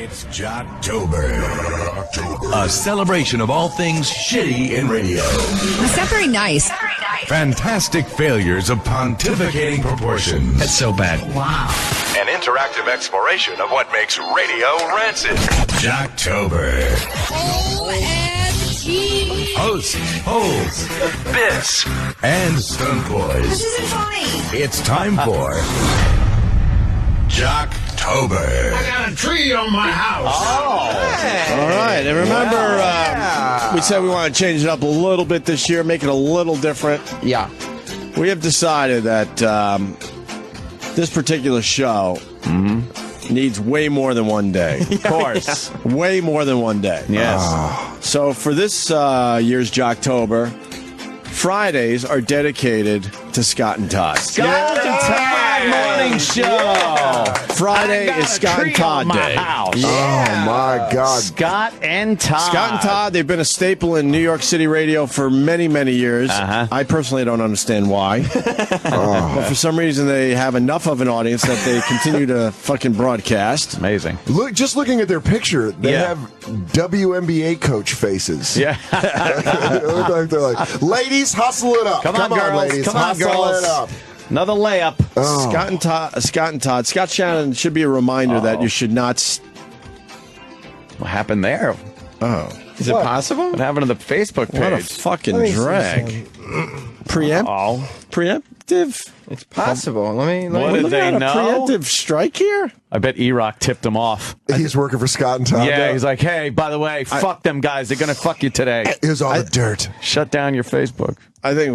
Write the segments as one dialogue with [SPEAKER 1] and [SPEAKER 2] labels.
[SPEAKER 1] It's Jocktober. A celebration of all things shitty in radio.
[SPEAKER 2] It's not very nice.
[SPEAKER 1] Fantastic failures of pontificating proportions.
[SPEAKER 3] That's so bad.
[SPEAKER 2] Wow.
[SPEAKER 1] An interactive exploration of what makes radio rancid. Jocktober.
[SPEAKER 2] OMG.
[SPEAKER 1] Hosts, holes, bits, and stunt boys.
[SPEAKER 2] This isn't funny.
[SPEAKER 1] It's time for Jocktober.
[SPEAKER 4] I got a tree on my house.
[SPEAKER 5] All right, and remember, we said we want to change it up a little bit this year, make it a little different.
[SPEAKER 4] Yeah.
[SPEAKER 5] We have decided that this particular show needs way more than one day.
[SPEAKER 3] Of course.
[SPEAKER 5] Way more than one day.
[SPEAKER 3] Yes.
[SPEAKER 5] So for this year's Jocktober, Fridays are dedicated to Scott and Todd.
[SPEAKER 3] Scott and Todd morning show.
[SPEAKER 5] Friday is Scott and Todd Day.
[SPEAKER 3] House.
[SPEAKER 6] Oh, my God.
[SPEAKER 3] Scott and Todd.
[SPEAKER 5] Scott and Todd, they've been a staple in New York City radio for many, many years. I personally don't understand why. But for some reason, they have enough of an audience that they continue to fucking broadcast.
[SPEAKER 3] Amazing.
[SPEAKER 6] Just looking at their picture, they have WNBA coach faces.
[SPEAKER 3] Yeah.
[SPEAKER 6] They look like they're like, ladies, hustle it up.
[SPEAKER 3] Come on, girls.
[SPEAKER 6] ladies,
[SPEAKER 3] Come on,
[SPEAKER 6] hustle
[SPEAKER 3] girls.
[SPEAKER 6] it up.
[SPEAKER 3] Another layup.
[SPEAKER 5] Scott and Todd. Scott Shannon should be a reminder that you should not.
[SPEAKER 3] What happened there?
[SPEAKER 4] Is it possible?
[SPEAKER 3] What happened to the Facebook page?
[SPEAKER 5] What a fucking drag. Preemptive.
[SPEAKER 4] It's possible. Let me
[SPEAKER 3] What did they know?
[SPEAKER 5] Preemptive strike here.
[SPEAKER 3] I bet E-Rock tipped him off.
[SPEAKER 6] He's working for Scott and Todd.
[SPEAKER 3] Yeah,
[SPEAKER 6] now.
[SPEAKER 3] he's like, hey, by the way, fuck them guys. They're going to fuck you today.
[SPEAKER 6] Here's all the dirt.
[SPEAKER 3] Shut down your Facebook.
[SPEAKER 5] I think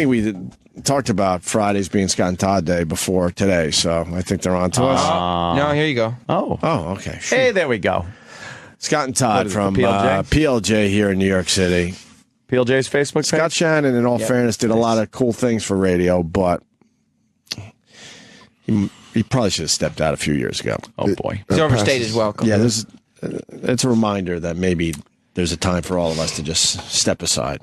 [SPEAKER 5] we talked about Fridays being Scott and Todd Day before today, so I think they're on to us.
[SPEAKER 4] No, here you go.
[SPEAKER 3] Oh.
[SPEAKER 5] Oh, okay. Sure.
[SPEAKER 3] Hey, there we go.
[SPEAKER 5] Scott and Todd
[SPEAKER 3] is it,
[SPEAKER 5] from
[SPEAKER 3] PLJ?
[SPEAKER 5] PLJ here in New York City.
[SPEAKER 3] PLJ's Facebook page?
[SPEAKER 5] Scott Shannon, in all fairness, did a lot of cool things for radio, but he probably should have stepped out a few years ago.
[SPEAKER 3] Oh, boy.
[SPEAKER 4] He's overstayed his welcome.
[SPEAKER 5] Yeah, it's a reminder that maybe there's a time for all of us to just step aside.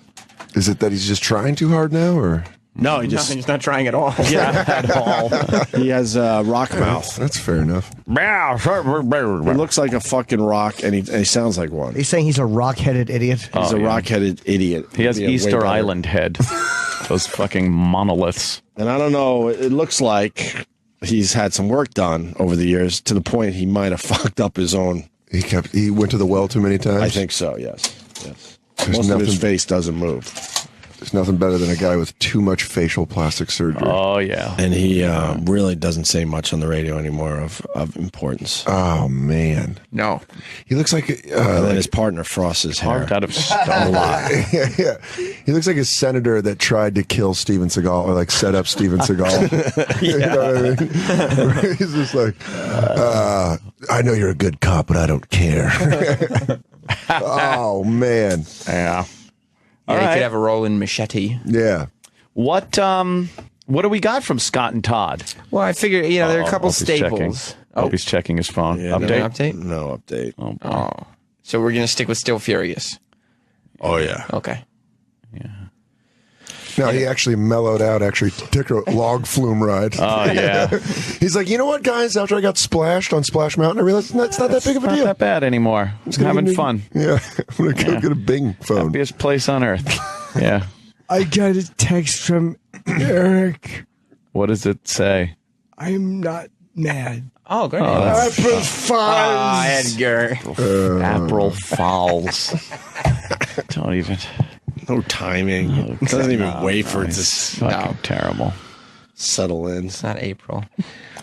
[SPEAKER 6] Is it that he's just trying too hard now, or?
[SPEAKER 5] No,
[SPEAKER 4] He's not trying at all.
[SPEAKER 5] yeah, at all. He has rock mouth.
[SPEAKER 6] That's fair enough.
[SPEAKER 5] He looks like a fucking rock, and he sounds like one.
[SPEAKER 7] He's saying he's a rock-headed idiot.
[SPEAKER 5] He's a rock-headed idiot.
[SPEAKER 3] He has
[SPEAKER 5] He'd be a way
[SPEAKER 3] Easter
[SPEAKER 5] better-
[SPEAKER 3] Island head. Those fucking monoliths.
[SPEAKER 5] And I don't know, it looks like he's had some work done over the years to the point he might have fucked up his own.
[SPEAKER 6] He went to the well too many times.
[SPEAKER 5] I think so, yes.
[SPEAKER 6] There's
[SPEAKER 5] Most of his
[SPEAKER 6] nothing-
[SPEAKER 5] face doesn't move.
[SPEAKER 6] There's nothing better than a guy with too much facial plastic surgery.
[SPEAKER 3] Oh, yeah.
[SPEAKER 5] And he really doesn't say much on the radio anymore of importance.
[SPEAKER 6] Oh man,
[SPEAKER 4] No.
[SPEAKER 6] he looks like
[SPEAKER 5] And then his partner frosts his hair.
[SPEAKER 3] Carved out of stone.
[SPEAKER 6] yeah. He looks like a senator that tried to kill Steven Seagal or like set up Steven Seagal. You know what I mean? He's just like, I know you're a good cop, but I don't care. Oh man,
[SPEAKER 3] Yeah.
[SPEAKER 4] Yeah,
[SPEAKER 3] All
[SPEAKER 4] he
[SPEAKER 3] right.
[SPEAKER 4] could have a rolling machete.
[SPEAKER 6] yeah.
[SPEAKER 3] What do we got from Scott and Todd?
[SPEAKER 4] Well, I figure, there are a couple
[SPEAKER 3] Opie's
[SPEAKER 4] staples.
[SPEAKER 3] Checking. Opie's checking his phone.
[SPEAKER 5] Yeah,
[SPEAKER 4] You
[SPEAKER 3] Update?
[SPEAKER 4] want an update?
[SPEAKER 5] No update.
[SPEAKER 3] Oh, boy.
[SPEAKER 4] Oh. So we're going to stick with Still Furious.
[SPEAKER 5] Oh, yeah.
[SPEAKER 4] Okay.
[SPEAKER 6] No, he actually mellowed out. Actually took a log flume ride.
[SPEAKER 3] Oh, yeah.
[SPEAKER 6] He's like, you know what, guys? After I got splashed on Splash Mountain, I realized it's not that big of a
[SPEAKER 3] Not
[SPEAKER 6] deal.
[SPEAKER 3] that bad anymore. I'm having fun.
[SPEAKER 6] Yeah, I'm gonna go get a Bing phone.
[SPEAKER 3] Happiest place on earth. Yeah.
[SPEAKER 7] I got a text from Eric.
[SPEAKER 3] What does it say?
[SPEAKER 7] I'm not mad.
[SPEAKER 4] Oh, great.
[SPEAKER 7] April Fools.
[SPEAKER 4] Edgar.
[SPEAKER 3] April Fowls. Don't even.
[SPEAKER 5] No timing. Doesn't even wait for it to
[SPEAKER 3] Fucking terrible.
[SPEAKER 5] settle in.
[SPEAKER 4] It's not April.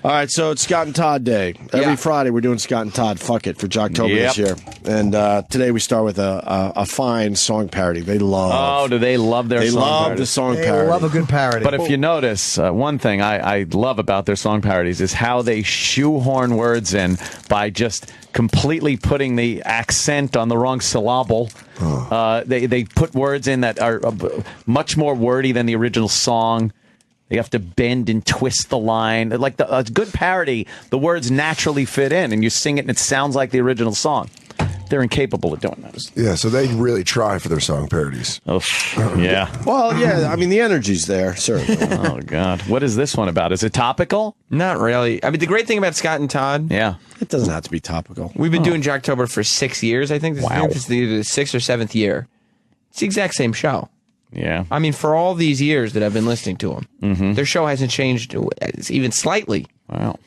[SPEAKER 5] All right, so it's Scott and Todd Day. Every
[SPEAKER 4] Yeah.
[SPEAKER 5] Friday we're doing Scott and Todd Fuck It for Jocktober this year. And today we start with a fine song parody. They love.
[SPEAKER 3] Oh, do they love their
[SPEAKER 5] They
[SPEAKER 3] song
[SPEAKER 5] love
[SPEAKER 3] parodies?
[SPEAKER 5] the song
[SPEAKER 7] They
[SPEAKER 5] parody.
[SPEAKER 7] love a good parody.
[SPEAKER 3] But if you notice, one thing I love about their song parodies is how they shoehorn words in by just completely putting the accent on the wrong syllable. They put words in that are much more wordy than the original song. They have to bend and twist the line. Like a good parody, the words naturally fit in, and you sing it, and it sounds like the original song. They're incapable of doing that.
[SPEAKER 6] Yeah, so they really try for their song parodies.
[SPEAKER 3] Oh, yeah.
[SPEAKER 5] Well, yeah, I mean, the energy's there, certainly.
[SPEAKER 3] Oh, God. What is this one about? Is it topical?
[SPEAKER 4] Not really. I mean, the great thing about Scott and Todd,
[SPEAKER 3] Yeah.
[SPEAKER 5] It doesn't have to be topical.
[SPEAKER 4] we've been doing Jocktober for 6 years, I think.
[SPEAKER 3] Wow.
[SPEAKER 4] This is either the 6th or 7th year. It's the exact same show.
[SPEAKER 3] Yeah.
[SPEAKER 4] I mean, for all these years that I've been listening to them, their show hasn't changed even slightly.
[SPEAKER 3] Wow.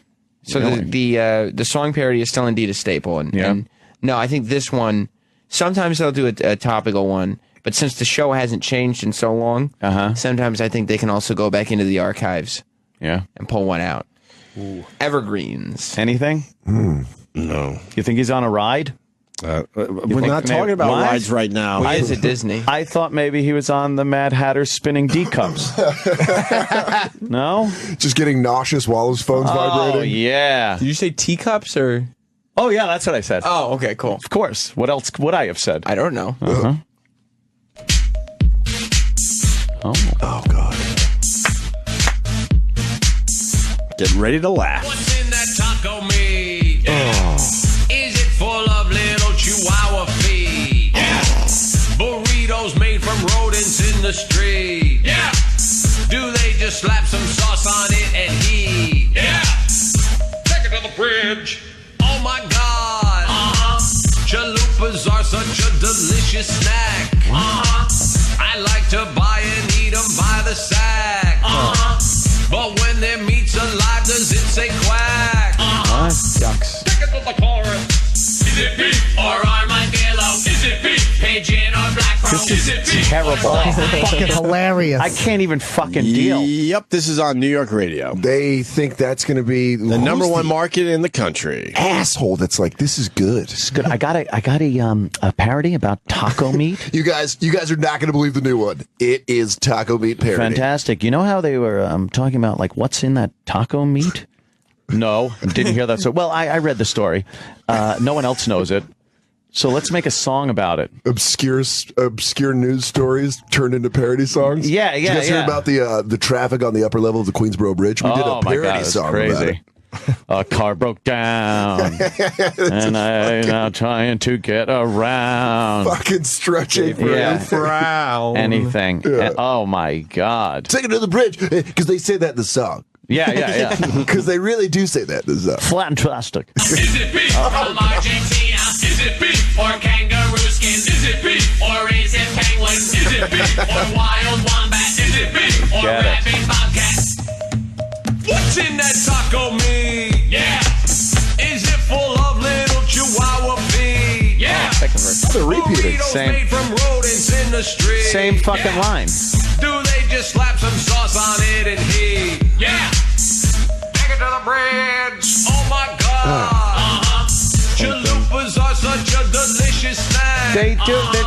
[SPEAKER 4] So
[SPEAKER 3] Really?
[SPEAKER 4] the song parody is still indeed a staple. And no, I think this one, sometimes they'll do a topical one, but since the show hasn't changed in so long, sometimes I think they can also go back into the archives
[SPEAKER 3] Yeah.
[SPEAKER 4] and pull one out. Evergreens.
[SPEAKER 3] Anything?
[SPEAKER 5] No.
[SPEAKER 3] You think he's on a ride?
[SPEAKER 5] We're
[SPEAKER 3] think
[SPEAKER 5] not talking about
[SPEAKER 3] What?
[SPEAKER 5] rides right now.
[SPEAKER 4] He is at Disney.
[SPEAKER 3] I thought maybe he was on the Mad Hatter spinning D cups. No?
[SPEAKER 6] Just getting nauseous while his phone's
[SPEAKER 3] Oh,
[SPEAKER 6] vibrating.
[SPEAKER 3] yeah.
[SPEAKER 4] Did you say teacups or?
[SPEAKER 3] Oh, yeah, that's what I said.
[SPEAKER 4] Oh, okay, cool.
[SPEAKER 3] Of course. What else would I have said?
[SPEAKER 4] I don't know.
[SPEAKER 6] Oh, God.
[SPEAKER 5] Get ready to laugh.
[SPEAKER 1] What's in that taco meat? Is it full of little chihuahua feet? Yeah. Burritos made from rodents in the street? Yeah. Do they just slap some sauce on it and heat? Yeah. Take it to the fridge. Oh my God. Chalupas are such a delicious snack. I like to buy and eat them by the sack. But when their meat's alive, does it say quack?
[SPEAKER 4] Ducks.
[SPEAKER 1] Take it to the chorus. Is it beef or armadillo? Is it beef, pigeon or black crow?
[SPEAKER 3] This is terrible.
[SPEAKER 7] Fucking hilarious.
[SPEAKER 3] I can't even fucking deal.
[SPEAKER 5] Yep, this is on New York radio.
[SPEAKER 6] They think that's going to be
[SPEAKER 5] The number one market in the country.
[SPEAKER 6] asshole that's like, this is good.
[SPEAKER 3] It's good. I got a parody about taco meat.
[SPEAKER 6] You guys are not going to believe the new one. It is taco meat parody.
[SPEAKER 3] Fantastic. You know how they were talking about like what's in that taco meat? No, didn't hear that. So, well, I read the story. No one else knows it. So let's make a song about it.
[SPEAKER 6] Obscure news stories turned into parody songs.
[SPEAKER 3] Yeah,
[SPEAKER 6] Did you guys hear about the traffic on the upper level of the Queensboro Bridge? We did a
[SPEAKER 3] my
[SPEAKER 6] parody
[SPEAKER 3] God, it's
[SPEAKER 6] song about
[SPEAKER 3] crazy.
[SPEAKER 6] it.
[SPEAKER 3] A car broke down, and I'm now trying to get around.
[SPEAKER 6] Fucking stretch apron.
[SPEAKER 3] Yeah.
[SPEAKER 4] Brown.
[SPEAKER 3] Anything. Oh my God.
[SPEAKER 6] Take it to the bridge because they say that in the song.
[SPEAKER 3] Yeah.
[SPEAKER 6] Because they really do say that in the song.
[SPEAKER 3] Flat and plastic.
[SPEAKER 1] Is it beef from Argentina? Is it beef or kangaroo skin? Is it beef or is it penguin? Is it beef or wild wombat? Is it beef or
[SPEAKER 3] Get it.
[SPEAKER 1] rabid bobcat? What's in that taco meat? Yeah. Is it full of little chihuahua feet? Yeah.
[SPEAKER 4] Second verse.
[SPEAKER 6] They're repeating.
[SPEAKER 1] Burritos
[SPEAKER 3] Same.
[SPEAKER 1] made from rodents in the street.
[SPEAKER 3] Same fucking
[SPEAKER 1] Yeah.
[SPEAKER 3] line.
[SPEAKER 1] Do they just slap some sauce on it and heat? Yeah. Take it to the bridge. Oh my God. Chalupas are such a delicious snack.
[SPEAKER 3] They're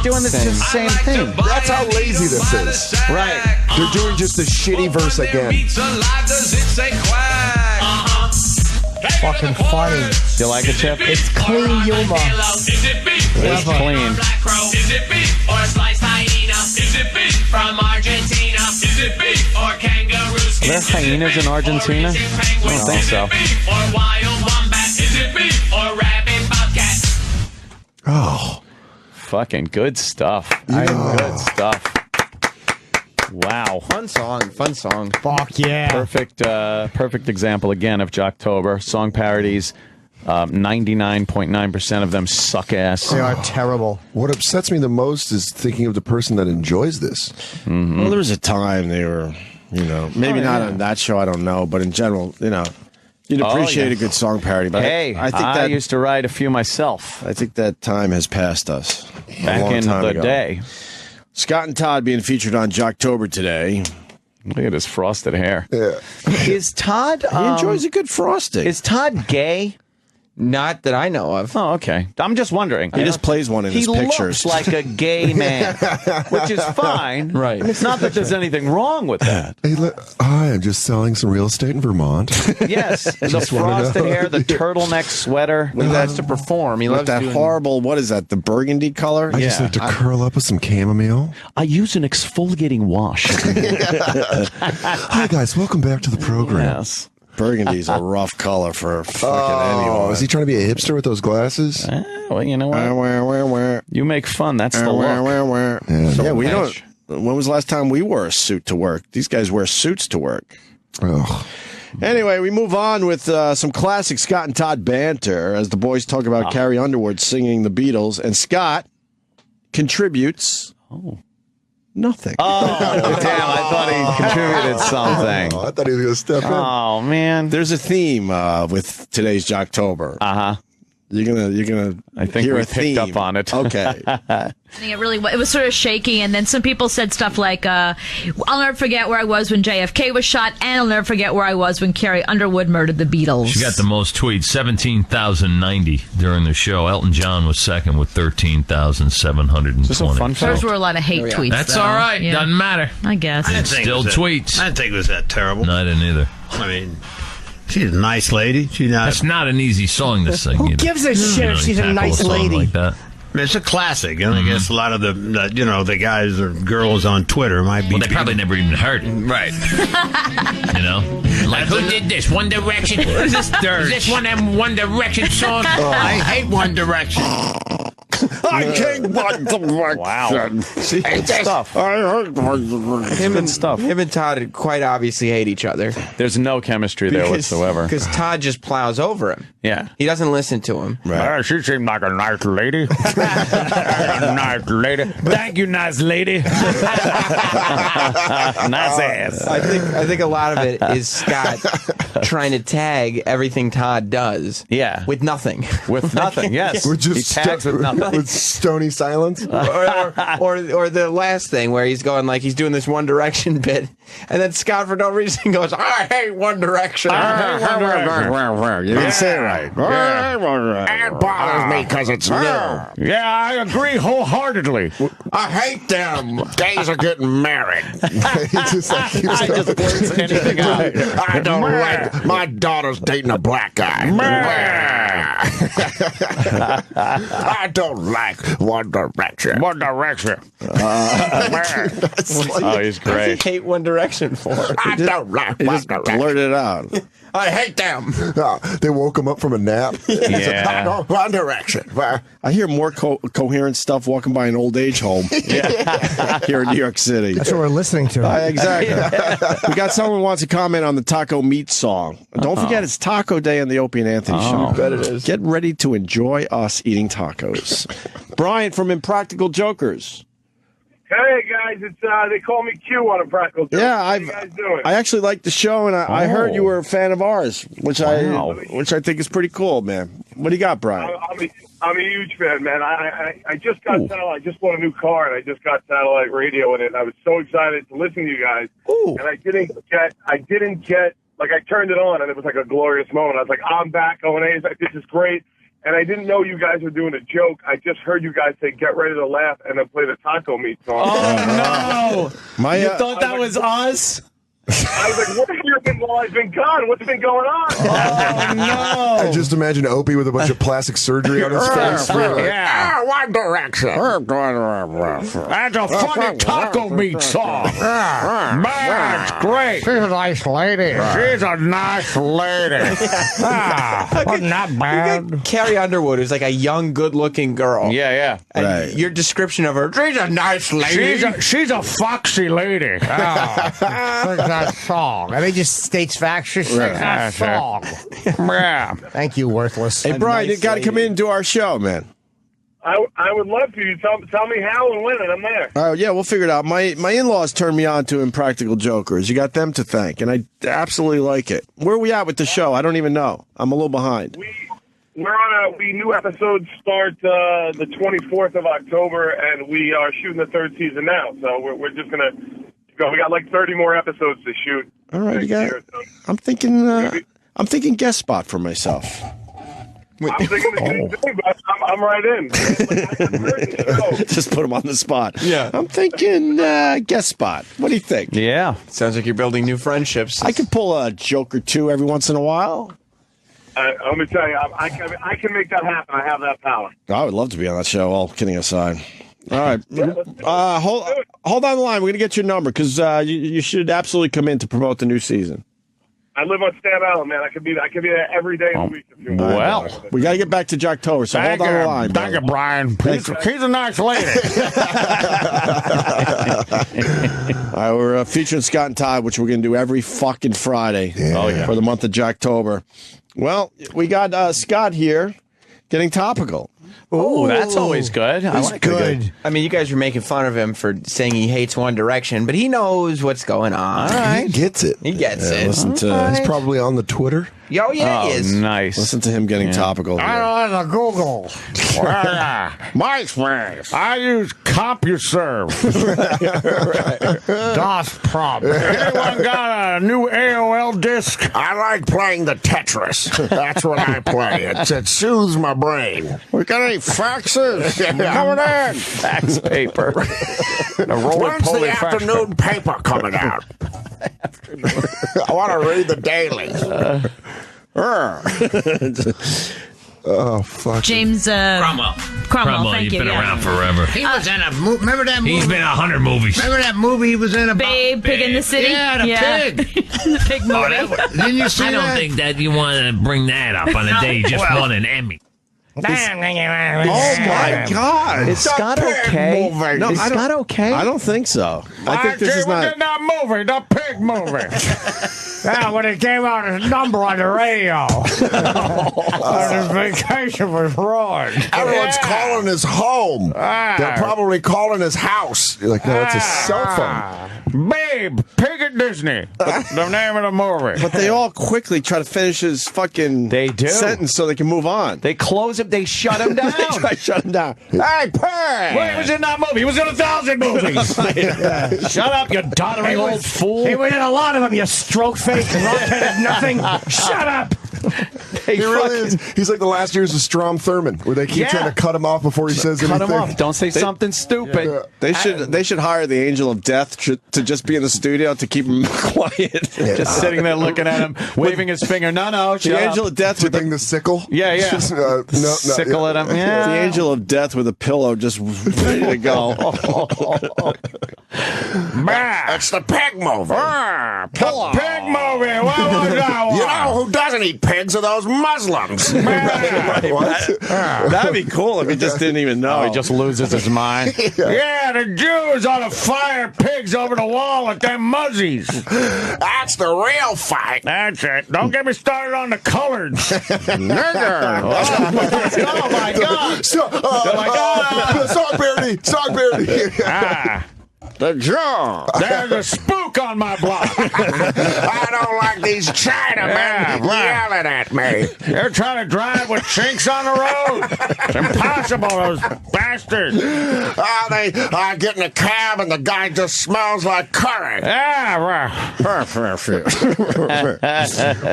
[SPEAKER 3] doing this
[SPEAKER 4] Same.
[SPEAKER 3] same
[SPEAKER 1] I like to
[SPEAKER 3] thing.
[SPEAKER 1] buy
[SPEAKER 6] That's how
[SPEAKER 1] and eat
[SPEAKER 6] lazy
[SPEAKER 1] them
[SPEAKER 6] this
[SPEAKER 1] by the
[SPEAKER 6] is.
[SPEAKER 1] sack.
[SPEAKER 3] Right.
[SPEAKER 6] They're doing just a shitty
[SPEAKER 1] But
[SPEAKER 6] verse
[SPEAKER 1] when their
[SPEAKER 6] again.
[SPEAKER 1] meat's alive, does it say quack?
[SPEAKER 7] Fucking funny.
[SPEAKER 3] You like it, Chip?
[SPEAKER 7] It's clean humor.
[SPEAKER 1] Is it beef?
[SPEAKER 3] It's clean.
[SPEAKER 1] Black crow? Is it beef or sliced hyena? Is it beef from Argentina? Is it beef or kangaroo skin?
[SPEAKER 3] Are there hyenas in Argentina?
[SPEAKER 1] Or is it penguin?
[SPEAKER 3] I don't think
[SPEAKER 1] Is
[SPEAKER 3] so.
[SPEAKER 1] it beef or wild wombat? Is it beef or rabid bobcat?
[SPEAKER 6] Oh.
[SPEAKER 3] Fucking good stuff. Good stuff. Wow.
[SPEAKER 4] Fun song.
[SPEAKER 7] Fuck yeah.
[SPEAKER 3] Perfect example again of Jocktober. Song parodies. 99.9% of them suck ass.
[SPEAKER 7] They are terrible.
[SPEAKER 6] What upsets me the most is thinking of the person that enjoys this.
[SPEAKER 5] Well, there was a time they were, maybe not on that show, I don't know, but in general, you'd appreciate
[SPEAKER 3] yeah.
[SPEAKER 5] a good song parody. But
[SPEAKER 3] Hey,
[SPEAKER 5] I think
[SPEAKER 3] I used to write a few myself
[SPEAKER 5] I think that time has passed us. a
[SPEAKER 3] back
[SPEAKER 5] long
[SPEAKER 3] in
[SPEAKER 5] time
[SPEAKER 3] the
[SPEAKER 5] ago.
[SPEAKER 3] day.
[SPEAKER 5] Scott and Todd being featured on Jocktober today.
[SPEAKER 3] Look at his frosted hair.
[SPEAKER 6] Yeah.
[SPEAKER 3] Is Todd?
[SPEAKER 5] He enjoys a good frosting.
[SPEAKER 3] Is Todd gay?
[SPEAKER 4] Not that I know of.
[SPEAKER 3] Oh, okay. I'm just wondering.
[SPEAKER 5] He just plays one in
[SPEAKER 3] He
[SPEAKER 5] his pictures.
[SPEAKER 3] looks like a gay man, which is fine.
[SPEAKER 4] Right.
[SPEAKER 3] It's not that there's anything wrong with that.
[SPEAKER 6] Hey, hi, I'm just selling some real estate in Vermont.
[SPEAKER 3] Yes, the
[SPEAKER 6] Just wanna
[SPEAKER 3] frosted
[SPEAKER 6] know.
[SPEAKER 3] hair, the turtleneck sweater.
[SPEAKER 4] He loves to perform. He
[SPEAKER 5] With
[SPEAKER 4] loves
[SPEAKER 5] that
[SPEAKER 4] doing
[SPEAKER 5] horrible, what is that, the burgundy color?
[SPEAKER 6] I just like to curl up with some chamomile.
[SPEAKER 3] I use an exfoliating wash.
[SPEAKER 6] Hi, guys. Welcome back to the program.
[SPEAKER 3] Yes.
[SPEAKER 5] Burgundy's a rough color for fucking anyone.
[SPEAKER 6] Is he trying to be a hipster with those glasses?
[SPEAKER 3] Well, you know what? You make fun. That's the look.
[SPEAKER 5] Yeah, we don't. When was the last time we wore a suit to work? These guys wear suits to work.
[SPEAKER 6] Oh.
[SPEAKER 5] Anyway, we move on with some classic Scott and Todd banter as the boys talk about Carrie Underwood singing the Beatles, and Scott contributes nothing.
[SPEAKER 3] Oh, damn. I thought he contributed something.
[SPEAKER 6] I thought he was going to step in.
[SPEAKER 3] Oh, man.
[SPEAKER 5] There's a theme with today's Jocktober.
[SPEAKER 3] Uh-huh.
[SPEAKER 5] You're gonna.
[SPEAKER 3] I think
[SPEAKER 5] hear
[SPEAKER 3] we
[SPEAKER 5] a
[SPEAKER 3] picked
[SPEAKER 5] theme.
[SPEAKER 3] up on it.
[SPEAKER 5] Okay.
[SPEAKER 8] It was sort of shaky, and then some people said stuff like, I'll never forget where I was when JFK was shot, and I'll never forget where I was when Carrie Underwood murdered the Beatles.
[SPEAKER 1] She got the most tweets, 17,090 during the show. Elton John was second with 13,720.
[SPEAKER 3] Is this a fun
[SPEAKER 8] Those
[SPEAKER 3] fact?
[SPEAKER 8] were a lot of hate tweets.
[SPEAKER 1] That's
[SPEAKER 8] though.
[SPEAKER 1] all right.
[SPEAKER 8] Yeah.
[SPEAKER 1] Doesn't matter.
[SPEAKER 8] I guess.
[SPEAKER 1] It's still tweets.
[SPEAKER 9] I didn't think it was that terrible.
[SPEAKER 1] No, I didn't either.
[SPEAKER 9] I mean, she's a nice lady.
[SPEAKER 1] That's not an easy song to sing.
[SPEAKER 7] Who gives a shit if she's a
[SPEAKER 1] tackle
[SPEAKER 7] nice
[SPEAKER 1] song
[SPEAKER 7] lady?
[SPEAKER 1] like that.
[SPEAKER 9] It's a classic, and I guess a lot of the guys or girls on Twitter might be.
[SPEAKER 1] Well, they probably never even heard it.
[SPEAKER 9] Right.
[SPEAKER 1] You know? Like, who did this? One Direction? What is this dirt? Is this one of them One Direction songs?
[SPEAKER 9] I hate One Direction.
[SPEAKER 5] I can't One Direction.
[SPEAKER 3] Wow. See, good stuff.
[SPEAKER 4] Him and Todd quite obviously hate each other.
[SPEAKER 3] There's no chemistry there whatsoever.
[SPEAKER 4] Because Todd just plows over him.
[SPEAKER 3] Yeah.
[SPEAKER 4] He doesn't listen to him.
[SPEAKER 3] She seemed like a nice lady. Nice lady. Thank you, nice lady. Nice ass.
[SPEAKER 4] I think a lot of it is Scott trying to tag everything Todd does.
[SPEAKER 3] Yeah.
[SPEAKER 4] With nothing.
[SPEAKER 3] With nothing, yes.
[SPEAKER 6] We're just
[SPEAKER 3] he tags with nothing.
[SPEAKER 6] with stony silence.
[SPEAKER 4] or the last thing where he's going like he's doing this One Direction bit, and then Scott for no reason goes, "I hate One Direction."
[SPEAKER 5] You didn't say it right.
[SPEAKER 6] It bothers me because it's new.
[SPEAKER 3] Yeah, I agree wholeheartedly.
[SPEAKER 6] I hate them. Gays are getting married. He just like keeps
[SPEAKER 3] I just blurts anything out.
[SPEAKER 6] I don't like my daughter's dating a black guy. I don't like One Direction.
[SPEAKER 3] One Direction. Oh, he's
[SPEAKER 4] I
[SPEAKER 3] great.
[SPEAKER 4] hate One Direction for.
[SPEAKER 6] I don't like
[SPEAKER 5] He
[SPEAKER 6] One
[SPEAKER 5] just
[SPEAKER 6] Direction.
[SPEAKER 5] blurted it out.
[SPEAKER 4] I hate them.
[SPEAKER 6] They woke him up from a nap.
[SPEAKER 3] Yeah.
[SPEAKER 6] One Direction.
[SPEAKER 5] I hear more coherent stuff walking by an old age home here in New York City.
[SPEAKER 7] That's what we're listening to.
[SPEAKER 5] Exactly. We got someone who wants to comment on the taco meat song. Don't forget, it's Taco Day on the Opie and Anthony Show.
[SPEAKER 6] You bet it is.
[SPEAKER 5] Get ready to enjoy us eating tacos. Brian from Impractical Jokers.
[SPEAKER 10] Hey guys, it's they call me Q on Impractical Jokers.
[SPEAKER 5] Yeah,
[SPEAKER 10] How you guys doing?
[SPEAKER 5] I actually like the show, and I heard you were a fan of ours, which
[SPEAKER 3] Wow.
[SPEAKER 5] I think is pretty cool, man. What do you got, Brian?
[SPEAKER 10] I'm a huge fan, man. I just got satellite. I just bought a new car, and I just got satellite radio in it. And I was so excited to listen to you guys, and I didn't get like I turned it on, and it was like a glorious moment. I was like, I'm back on A. This is great. And I didn't know you guys were doing a joke. I just heard you guys say, get ready to laugh, and then play the taco meat song.
[SPEAKER 3] Oh, no. You thought that was us?
[SPEAKER 10] I was like, what have you been while I've been gone? What's been going on?
[SPEAKER 3] Oh, no.
[SPEAKER 6] I just imagine Opie with a bunch of plastic surgery on his face.
[SPEAKER 3] Yeah.
[SPEAKER 6] One Direction.
[SPEAKER 3] That's a funny taco meat song. Man, it's great.
[SPEAKER 7] She's a nice lady.
[SPEAKER 3] She's a nice lady.
[SPEAKER 7] Wasn't that bad?
[SPEAKER 4] Carrie Underwood is like a young, good-looking girl.
[SPEAKER 3] Yeah.
[SPEAKER 4] And
[SPEAKER 5] Right.
[SPEAKER 4] your description of her, she's a nice lady.
[SPEAKER 3] She's a foxy lady.
[SPEAKER 7] Sings that song. And he just states facts. She sings that song.
[SPEAKER 3] Yeah.
[SPEAKER 7] Thank you, worthless.
[SPEAKER 5] Hey, Brian,
[SPEAKER 4] nice
[SPEAKER 5] you got to come in and do our show, man.
[SPEAKER 10] I would love to. You tell me how and when, and I'm there.
[SPEAKER 5] Yeah, we'll figure it out. My in-laws turned me on to Impractical Jokers. You got them to thank, and I absolutely like it. Where are we at with the show? I don't even know. I'm a little behind.
[SPEAKER 10] We're on new episodes start the 24th of October, and we are shooting the third season now. So we're just gonna go. We got like 30 more episodes to shoot.
[SPEAKER 5] All right, you got.
[SPEAKER 10] year, so.
[SPEAKER 5] I'm thinking guest spot for myself.
[SPEAKER 10] I'm thinking the same thing, but I'm right in.
[SPEAKER 5] Just put him on the spot.
[SPEAKER 4] Yeah.
[SPEAKER 5] I'm thinking guest spot. What do you think?
[SPEAKER 3] Yeah.
[SPEAKER 4] Sounds like you're building new friendships.
[SPEAKER 5] I could pull a joke or two every once in a while.
[SPEAKER 10] Let me tell you, I can make that happen. I have that power.
[SPEAKER 5] I would love to be on that show, all kidding aside. All right. Hold on the line. We're going to get your number because you should absolutely come in to promote the new season.
[SPEAKER 10] I live on Staten Island, man. I could be there every day of the week. If you want.
[SPEAKER 3] Well,
[SPEAKER 5] we got to get back to Jocktober, so hold on the line.
[SPEAKER 7] Thank you, Brian. He's a nice lady.
[SPEAKER 5] All right, we're featuring Scott and Todd, which we're going to do every fucking Friday for the month of Jocktober. Well, we got Scott here getting topical.
[SPEAKER 3] Oh, that's always good. I like
[SPEAKER 7] good.
[SPEAKER 4] I mean, you guys were making fun of him for saying he hates One Direction, but he knows what's going on.
[SPEAKER 6] All right. He gets it.
[SPEAKER 4] He gets it.
[SPEAKER 5] Listen to
[SPEAKER 6] He's probably on the Twitter.
[SPEAKER 4] Yo, yeah, he is.
[SPEAKER 3] Nice.
[SPEAKER 5] listen to him getting topical. Here.
[SPEAKER 7] I don't have a Google. MySpace. I use CompuServe. DOS problem. Anyone got a new AOL disc? I like playing the Tetris. That's what I play. It soothes my brain. We got any faxes? Coming in.
[SPEAKER 3] Fax paper.
[SPEAKER 7] When's the afternoon paper coming out? I want to read the daily.
[SPEAKER 6] Oh, fuck.
[SPEAKER 8] James
[SPEAKER 9] Cromwell.
[SPEAKER 8] thank
[SPEAKER 9] He's
[SPEAKER 8] you.
[SPEAKER 9] been around forever.
[SPEAKER 7] He was in a movie. Remember that movie?
[SPEAKER 9] He's been in 100 movies.
[SPEAKER 7] Remember that movie he was in about?
[SPEAKER 8] Babe, Pig in the City?
[SPEAKER 7] Yeah, the pig.
[SPEAKER 8] The pig movie.
[SPEAKER 7] Didn't you see
[SPEAKER 9] I don't
[SPEAKER 7] that?
[SPEAKER 9] think that you want to bring that up on the day you just won an Emmy.
[SPEAKER 5] Oh my God!
[SPEAKER 3] Is Scott okay?
[SPEAKER 5] No,
[SPEAKER 3] Is Scott okay?
[SPEAKER 5] I don't think so. I think this is not.
[SPEAKER 7] that movie, the pig movie. Yeah, when it came out as a number on the radio. His vacation was ruined.
[SPEAKER 6] Everyone's calling his home. They're probably calling his house. You're like, no, it's a cell phone.
[SPEAKER 7] Babe, Pig at Disney. The name of the movie.
[SPEAKER 5] But they all quickly try to finish his fucking
[SPEAKER 3] They do.
[SPEAKER 5] sentence so they can move on.
[SPEAKER 3] They close him. They shut him down.
[SPEAKER 5] They try to shut him down. Hey, Pig!
[SPEAKER 7] Well, he was in that movie. He was in 1,000 movies.
[SPEAKER 3] Shut up, you doddering old fool.
[SPEAKER 7] He was in a lot of them, you stroke-faced, rock-headed nothing. Shut up!
[SPEAKER 3] They
[SPEAKER 6] He really
[SPEAKER 3] fucking
[SPEAKER 6] is. He's like the last years of Strom Thurmond, where they keep trying to cut him off before he says
[SPEAKER 3] cut
[SPEAKER 6] anything.
[SPEAKER 3] him off. Don't say something stupid.
[SPEAKER 5] They should hire the angel of death to just be in the studio to keep him quiet.
[SPEAKER 3] Just sitting there looking at him, waving his finger. No,
[SPEAKER 5] The angel of death with
[SPEAKER 6] Tipping the sickle.
[SPEAKER 3] Yeah, yeah.
[SPEAKER 6] Just, no,
[SPEAKER 3] sickle at him.
[SPEAKER 5] the
[SPEAKER 3] Yeah.
[SPEAKER 5] angel of death with a pillow just ready to go.
[SPEAKER 7] It's the pig movie. The pig movie. What was that one? You know who doesn't eat pigs are those Muslims.
[SPEAKER 5] That'd be cool if he just didn't even know.
[SPEAKER 3] He just loses his mind.
[SPEAKER 7] Yeah, the Jews ought to fire pigs over the wall at them muzzies. That's the real fight. That's it. Don't get me started on the coloreds. Nigger. Oh, my God.
[SPEAKER 6] Songbirdy.
[SPEAKER 7] The Jew. There's a spook on my block. I don't like these Chinamen yelling at me. They're trying to drive with chinks on the road. It's impossible, those bastards. They get in a cab and the guy just smells like curry.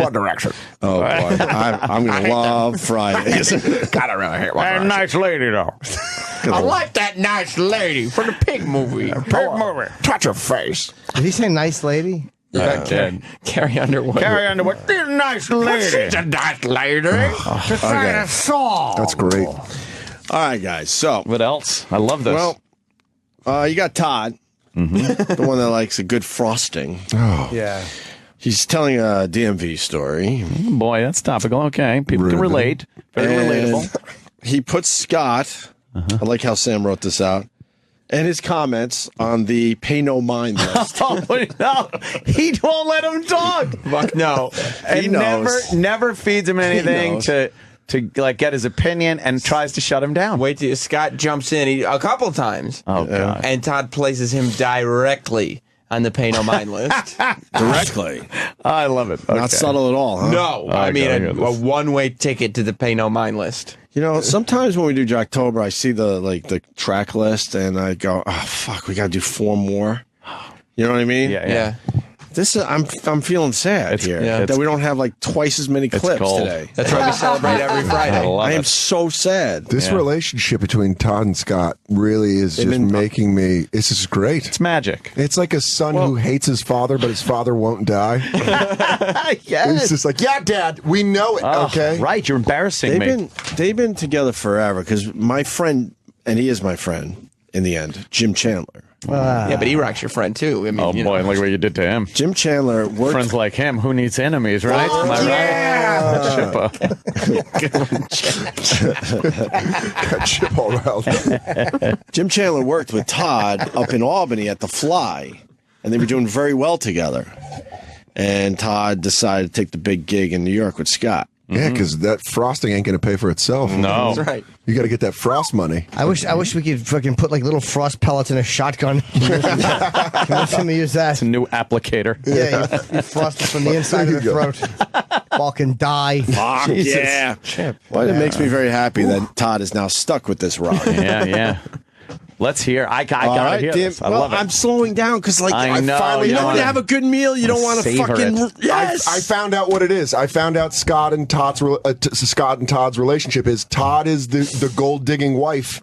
[SPEAKER 7] One Direction.
[SPEAKER 5] Oh, boy. I'm going to love Fridays.
[SPEAKER 7] Gotta really hate One Direction. Nice lady, though. I like that nice lady from the pig movie. Pig movie. Touch her face.
[SPEAKER 11] Did he say nice lady?
[SPEAKER 4] Carrie Underwood.
[SPEAKER 7] Carrie Underwood. This nice lady. She's a nice lady. Just write a song.
[SPEAKER 6] That's great.
[SPEAKER 5] All right, guys. So,
[SPEAKER 3] What else? I love this.
[SPEAKER 5] well, you got Todd, the one that likes a good frosting.
[SPEAKER 11] Yeah.
[SPEAKER 5] He's telling a DMV story.
[SPEAKER 3] Boy, that's topical. Okay. People can relate. Very relatable.
[SPEAKER 5] He puts Scott, I like how Sam wrote this out, and his comments on the pay no mind list.
[SPEAKER 3] Oh, no. He won't let him talk.
[SPEAKER 4] Fuck no.
[SPEAKER 3] And
[SPEAKER 5] He knows.
[SPEAKER 3] never feeds him anything
[SPEAKER 5] knows.
[SPEAKER 3] to like get his opinion and tries to shut him down.
[SPEAKER 4] Wait till Scott jumps in a couple times.
[SPEAKER 3] Oh, God.
[SPEAKER 4] And Todd places him directly on the pay no mind list.
[SPEAKER 5] Directly.
[SPEAKER 3] I love it. Okay.
[SPEAKER 5] Not subtle at all, huh?
[SPEAKER 4] No, I mean
[SPEAKER 3] I got
[SPEAKER 4] a
[SPEAKER 3] this.
[SPEAKER 4] one-way ticket to the pay no mind list.
[SPEAKER 5] You know, sometimes when we do Jocktober, I see the track list and I go, oh, fuck, we got to do 4 more. You know what I mean?
[SPEAKER 3] Yeah.
[SPEAKER 5] This is, I'm feeling sad here that we don't have like twice as many clips
[SPEAKER 3] cold.
[SPEAKER 5] today.
[SPEAKER 4] That's why we celebrate every Friday.
[SPEAKER 5] I am so sad.
[SPEAKER 6] This relationship between Todd and Scott really is just making me. This is great.
[SPEAKER 3] It's magic.
[SPEAKER 6] It's like a son who hates his father, but his father won't die.
[SPEAKER 3] Yes.
[SPEAKER 6] It's just like, yeah, Dad, we know it. Okay,
[SPEAKER 3] Right. You're embarrassing me.
[SPEAKER 5] They've been together forever because my friend, and he is my friend in the end, Jim Chandler.
[SPEAKER 4] Yeah, but E-Rock's your friend, too. I mean,
[SPEAKER 3] Oh, boy, look what you did to him.
[SPEAKER 5] Jim Chandler worked.
[SPEAKER 3] Friends like him, who needs enemies, right? Am I right?
[SPEAKER 6] Got Chip all around.
[SPEAKER 5] Jim Chandler worked with Todd up in Albany at The Fly, and they were doing very well together. And Todd decided to take the big gig in New York with Scott.
[SPEAKER 6] Yeah, because that frosting ain't going to pay for itself.
[SPEAKER 3] No.
[SPEAKER 4] That's right.
[SPEAKER 6] You got to get that frost money.
[SPEAKER 11] I wish we could fucking put like little frost pellets in a shotgun. Convince him to use that.
[SPEAKER 3] It's a new applicator.
[SPEAKER 11] Yeah, you frost it from the inside of the throat. Ball can die.
[SPEAKER 5] Fuck yeah. Well, it makes me very happy that Todd is now stuck with this rock.
[SPEAKER 3] Yeah. Let's hear. I gotta hear this. I love it.
[SPEAKER 5] I'm slowing down because, like,
[SPEAKER 3] I know,
[SPEAKER 5] finally,
[SPEAKER 3] you
[SPEAKER 5] when
[SPEAKER 3] wanna-
[SPEAKER 5] you have a good meal, you don't want to
[SPEAKER 3] savor
[SPEAKER 5] fucking.
[SPEAKER 3] it.
[SPEAKER 5] Yes,
[SPEAKER 6] I found out what it is. I found out Scott and Todd's relationship is Todd is the gold digging wife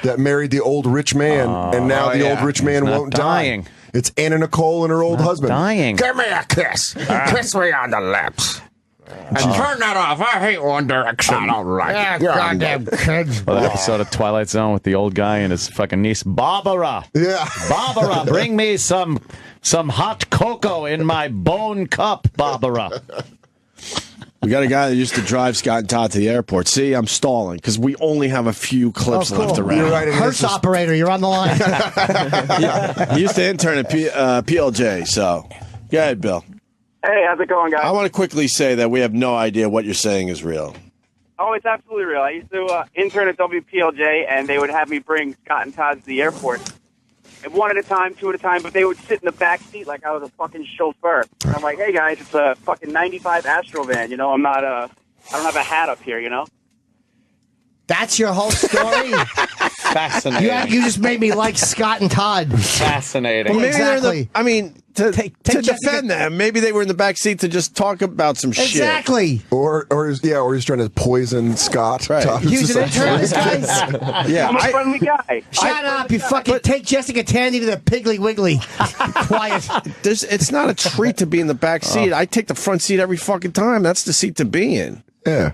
[SPEAKER 6] that married the old rich man, and now the old rich man
[SPEAKER 3] He's not
[SPEAKER 6] won't
[SPEAKER 3] dying.
[SPEAKER 6] die. It's Anna Nicole and her old husband.
[SPEAKER 3] Dying.
[SPEAKER 7] Give me a kiss. Kiss me on the lips. And turn that off. I hate One Direction. I don't like it.
[SPEAKER 11] Goddamn kids.
[SPEAKER 3] Well, that episode of Twilight Zone with the old guy and his fucking niece, Barbara.
[SPEAKER 6] Yeah.
[SPEAKER 3] Barbara, bring me some hot cocoa in my bone cup, Barbara.
[SPEAKER 5] we got a guy that used to drive Scott and Todd to the airport. See, I'm stalling because we only have a few clips
[SPEAKER 11] Oh, cool.
[SPEAKER 5] left around.
[SPEAKER 6] You're right.
[SPEAKER 11] Hertz operator, you're on the line.
[SPEAKER 5] He used to intern at PLJ. So, go ahead, Bill.
[SPEAKER 12] Hey, how's it going, guys?
[SPEAKER 5] I want to quickly say that we have no idea what you're saying is real.
[SPEAKER 12] Oh, it's absolutely real. I used to intern at WPLJ, and they would have me bring Scott and Todd to the airport. And one at a time, two at a time, but they would sit in the back seat like I was a fucking chauffeur. And I'm like, hey, guys, it's a fucking 95 Astrovan. You know, I don't have a hat up here, you know?
[SPEAKER 11] That's your whole story?
[SPEAKER 3] Fascinating.
[SPEAKER 11] You just made me like Scott and Todd.
[SPEAKER 3] Fascinating.
[SPEAKER 5] Well, maybe
[SPEAKER 11] Exactly.
[SPEAKER 5] to
[SPEAKER 11] Take
[SPEAKER 5] defend them, maybe they were in the back seat to just talk about some shit.
[SPEAKER 11] Exactly.
[SPEAKER 6] Or he's trying to poison Scott.
[SPEAKER 5] Right.
[SPEAKER 6] Todd.
[SPEAKER 11] He was an intern, this guy's.
[SPEAKER 5] Yeah,
[SPEAKER 12] I'm a friendly guy.
[SPEAKER 11] Shut up, you fucking take Jessica Tandy to the Piggly Wiggly. Quiet.
[SPEAKER 5] it's not a treat to be in the back seat. I take the front seat every fucking time. That's the seat to be in.
[SPEAKER 6] Yeah.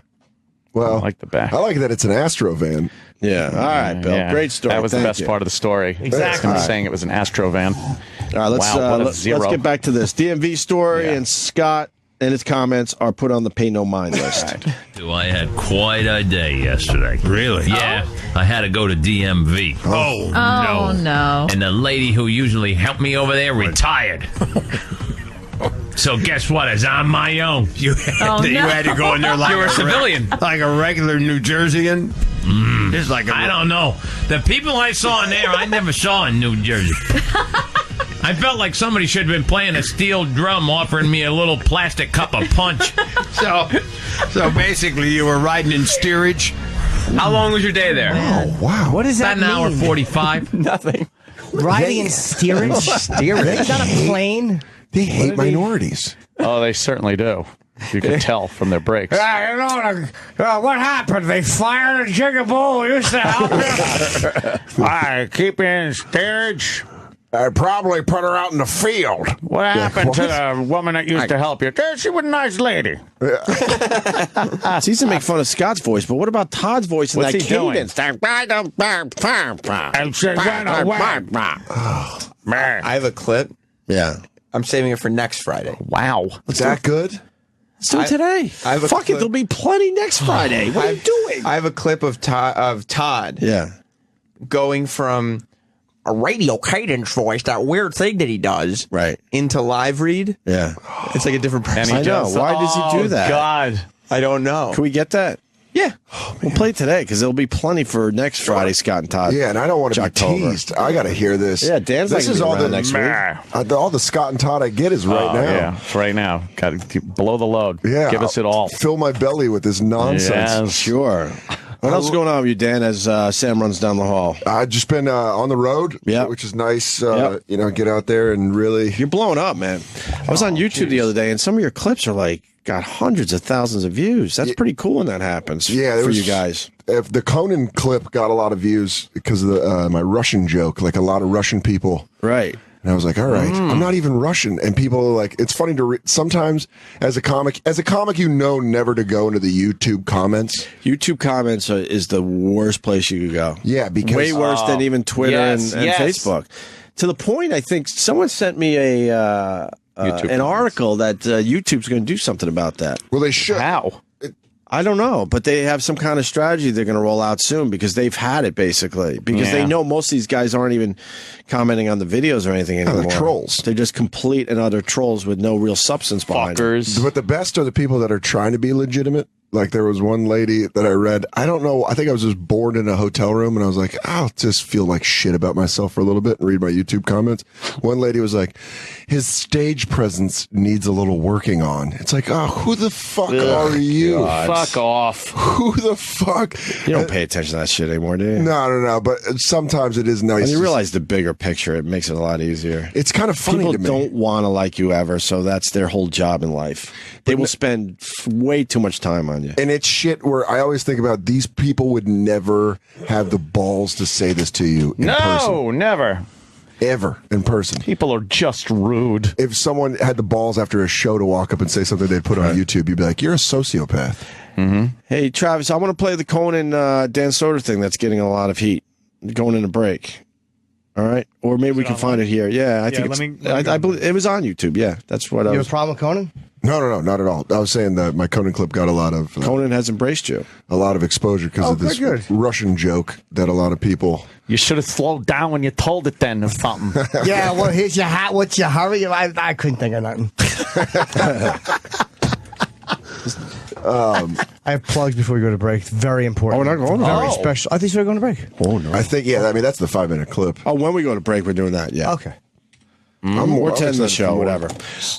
[SPEAKER 6] Well,
[SPEAKER 3] I like the back.
[SPEAKER 6] I like that it's an Astro van.
[SPEAKER 5] Yeah. All right, Bill.
[SPEAKER 3] Yeah.
[SPEAKER 5] Great story.
[SPEAKER 3] That was the
[SPEAKER 5] Thank
[SPEAKER 3] best
[SPEAKER 5] you.
[SPEAKER 3] part of the story. Exactly. Him saying it was an Astro van.
[SPEAKER 5] All right, let's
[SPEAKER 3] Wow, what a
[SPEAKER 5] let's
[SPEAKER 3] zero.
[SPEAKER 5] get back to this. DMV story
[SPEAKER 3] Yeah.
[SPEAKER 5] and Scott and his comments are put on the pay no mind list.
[SPEAKER 1] I had quite a day yesterday.
[SPEAKER 9] Really?
[SPEAKER 1] Yeah, I had to go to DMV.
[SPEAKER 9] Oh,
[SPEAKER 8] Oh, no.
[SPEAKER 1] And the lady who usually helped me over there retired. So guess what? It's on my own.
[SPEAKER 9] You had to go in there like
[SPEAKER 1] You're a civilian.
[SPEAKER 9] like a regular New Jerseyan. It's like
[SPEAKER 1] I don't know. The people I saw in there, I never saw in New Jersey. I felt like somebody should have been playing a steel drum offering me a little plastic cup of punch.
[SPEAKER 9] So basically, you were riding in steerage.
[SPEAKER 1] How long was your day there?
[SPEAKER 6] Oh, wow.
[SPEAKER 11] What does
[SPEAKER 1] About
[SPEAKER 11] that
[SPEAKER 1] an
[SPEAKER 11] mean?
[SPEAKER 1] hour 45.
[SPEAKER 4] Nothing.
[SPEAKER 11] Riding in steerage?
[SPEAKER 3] Steerage.
[SPEAKER 11] They got a plane?
[SPEAKER 6] They hate minorities.
[SPEAKER 3] Oh, they certainly do. You could tell from their brakes.
[SPEAKER 7] what happened? They fired a jigaboo who used to help you.
[SPEAKER 9] I keep in steerage.
[SPEAKER 7] I probably put her out in the field.
[SPEAKER 9] What happened to the woman that used to help you? She was a nice lady.
[SPEAKER 5] It's easy to make fun of Scott's voice, but what about Todd's voice in
[SPEAKER 3] What's
[SPEAKER 5] that
[SPEAKER 3] he doing?
[SPEAKER 5] cadence?
[SPEAKER 9] And she went away.
[SPEAKER 4] I have a clip.
[SPEAKER 5] Yeah.
[SPEAKER 4] I'm saving it for next Friday.
[SPEAKER 3] Wow.
[SPEAKER 6] Is that good?
[SPEAKER 5] Let's do it today.
[SPEAKER 4] I have a
[SPEAKER 5] Fuck it,
[SPEAKER 4] clip.
[SPEAKER 5] there'll be plenty next Friday. What are you doing?
[SPEAKER 4] I have a clip of Todd
[SPEAKER 5] Yeah.
[SPEAKER 4] going from a radio cadence voice, that weird thing that he does,
[SPEAKER 5] Right.
[SPEAKER 4] into live read.
[SPEAKER 5] Yeah.
[SPEAKER 4] It's like a different
[SPEAKER 3] And
[SPEAKER 4] person.
[SPEAKER 3] he
[SPEAKER 5] I know.
[SPEAKER 3] just-
[SPEAKER 5] Why does he do that?
[SPEAKER 3] God.
[SPEAKER 4] I don't know.
[SPEAKER 5] Can we get that?
[SPEAKER 4] Yeah.
[SPEAKER 5] We'll play it today because there'll be plenty for next Friday, Scott and Todd.
[SPEAKER 6] Yeah, and I don't want to be
[SPEAKER 5] Jocktober.
[SPEAKER 6] teased. I got to hear this.
[SPEAKER 5] Yeah, Dan's not
[SPEAKER 6] This
[SPEAKER 5] gonna
[SPEAKER 6] is
[SPEAKER 5] be
[SPEAKER 6] all
[SPEAKER 5] around
[SPEAKER 6] the
[SPEAKER 5] next week.
[SPEAKER 6] all the Scott and Todd I get is right
[SPEAKER 3] Oh,
[SPEAKER 6] now.
[SPEAKER 3] Yeah, it's right now. Got to blow the load.
[SPEAKER 6] Yeah,
[SPEAKER 3] Give us it all.
[SPEAKER 6] Fill my belly with this nonsense.
[SPEAKER 3] Yes.
[SPEAKER 5] Sure. What else is going on with you, Dan, as Sam runs down the hall?
[SPEAKER 6] I've just been on the road,
[SPEAKER 5] Yeah.
[SPEAKER 6] which is nice.
[SPEAKER 5] Yep.
[SPEAKER 6] Get out there and really.
[SPEAKER 5] You're blowing up, man. I was on YouTube the other day, and some of your clips are like got hundreds of thousands of views. That's pretty cool when that happens.
[SPEAKER 6] Yeah, there
[SPEAKER 5] for
[SPEAKER 6] was-
[SPEAKER 5] you guys.
[SPEAKER 6] If the Conan clip got a lot of views because of my Russian joke, like a lot of Russian people.
[SPEAKER 5] Right.
[SPEAKER 6] And I was like, all right, I'm not even Russian. And people are like, it's funny to sometimes as a comic, never to go into the YouTube comments.
[SPEAKER 5] YouTube comments is the worst place you could go.
[SPEAKER 6] Yeah, because
[SPEAKER 5] way worse than even Twitter
[SPEAKER 3] Yes,
[SPEAKER 5] and
[SPEAKER 3] yes.
[SPEAKER 5] Facebook. To the point, I think someone sent me an article that YouTube's going to do something about that.
[SPEAKER 6] Well, they should.
[SPEAKER 3] How?
[SPEAKER 5] I don't know, but they have some kind of strategy they're going to roll out soon because they've had it basically. Because they know most of these guys aren't even commenting on the videos or anything anymore.
[SPEAKER 6] They're trolls.
[SPEAKER 5] They're just complete and utter trolls with no real substance behind them.
[SPEAKER 6] But the best are the people that are trying to be legitimate. Like there was one lady that I read, I don't know, I think I was just bored in a hotel room and I was like, I'll just feel like shit about myself for a little bit and read my YouTube comments. One lady was like, his stage presence needs a little working on. It's like, oh, who the fuck are you?
[SPEAKER 3] God. Fuck off.
[SPEAKER 6] Who the fuck?
[SPEAKER 5] You don't pay attention to that shit anymore, do you?
[SPEAKER 6] No. But sometimes it is nice.
[SPEAKER 5] When you realize the bigger picture, it makes it a lot easier.
[SPEAKER 6] It's kind of funny
[SPEAKER 5] People
[SPEAKER 6] to me.
[SPEAKER 5] don't want to like you ever, so that's their whole job in life. They will spend way too much time on you.
[SPEAKER 6] And it's shit where I always think about these people would never have the balls to say this to you in person.
[SPEAKER 3] No, never.
[SPEAKER 6] Ever in person.
[SPEAKER 3] People are just rude.
[SPEAKER 6] If someone had the balls after a show to walk up and say something they'd put on YouTube, you'd be like, you're a sociopath.
[SPEAKER 3] Mm-hmm.
[SPEAKER 5] Hey, Travis, I want to play the Conan Dan Soder thing that's getting a lot of heat. Going in a break. All right? Or maybe we can find it here. Yeah, I think I believe it was on YouTube. Yeah, that's what I was.
[SPEAKER 11] You have a problem with Conan?
[SPEAKER 6] No, not at all. I was saying that my Conan clip got a lot of...
[SPEAKER 5] Conan has embraced you.
[SPEAKER 6] A lot of exposure because of this Russian joke that a lot of people...
[SPEAKER 3] You should have slowed down when you told it then or something.
[SPEAKER 11] Yeah, well, here's your hat. What's your hurry? I couldn't think of nothing. I have plugs before we go to break. Very important.
[SPEAKER 5] Oh, we're not going to
[SPEAKER 11] Very special. I think we're going to break.
[SPEAKER 5] Oh, no.
[SPEAKER 6] I think, yeah, I mean, that's the 5-minute clip.
[SPEAKER 5] Oh, when we go to break, we're doing that, yeah.
[SPEAKER 11] Okay.
[SPEAKER 5] We're 10 the show, whatever.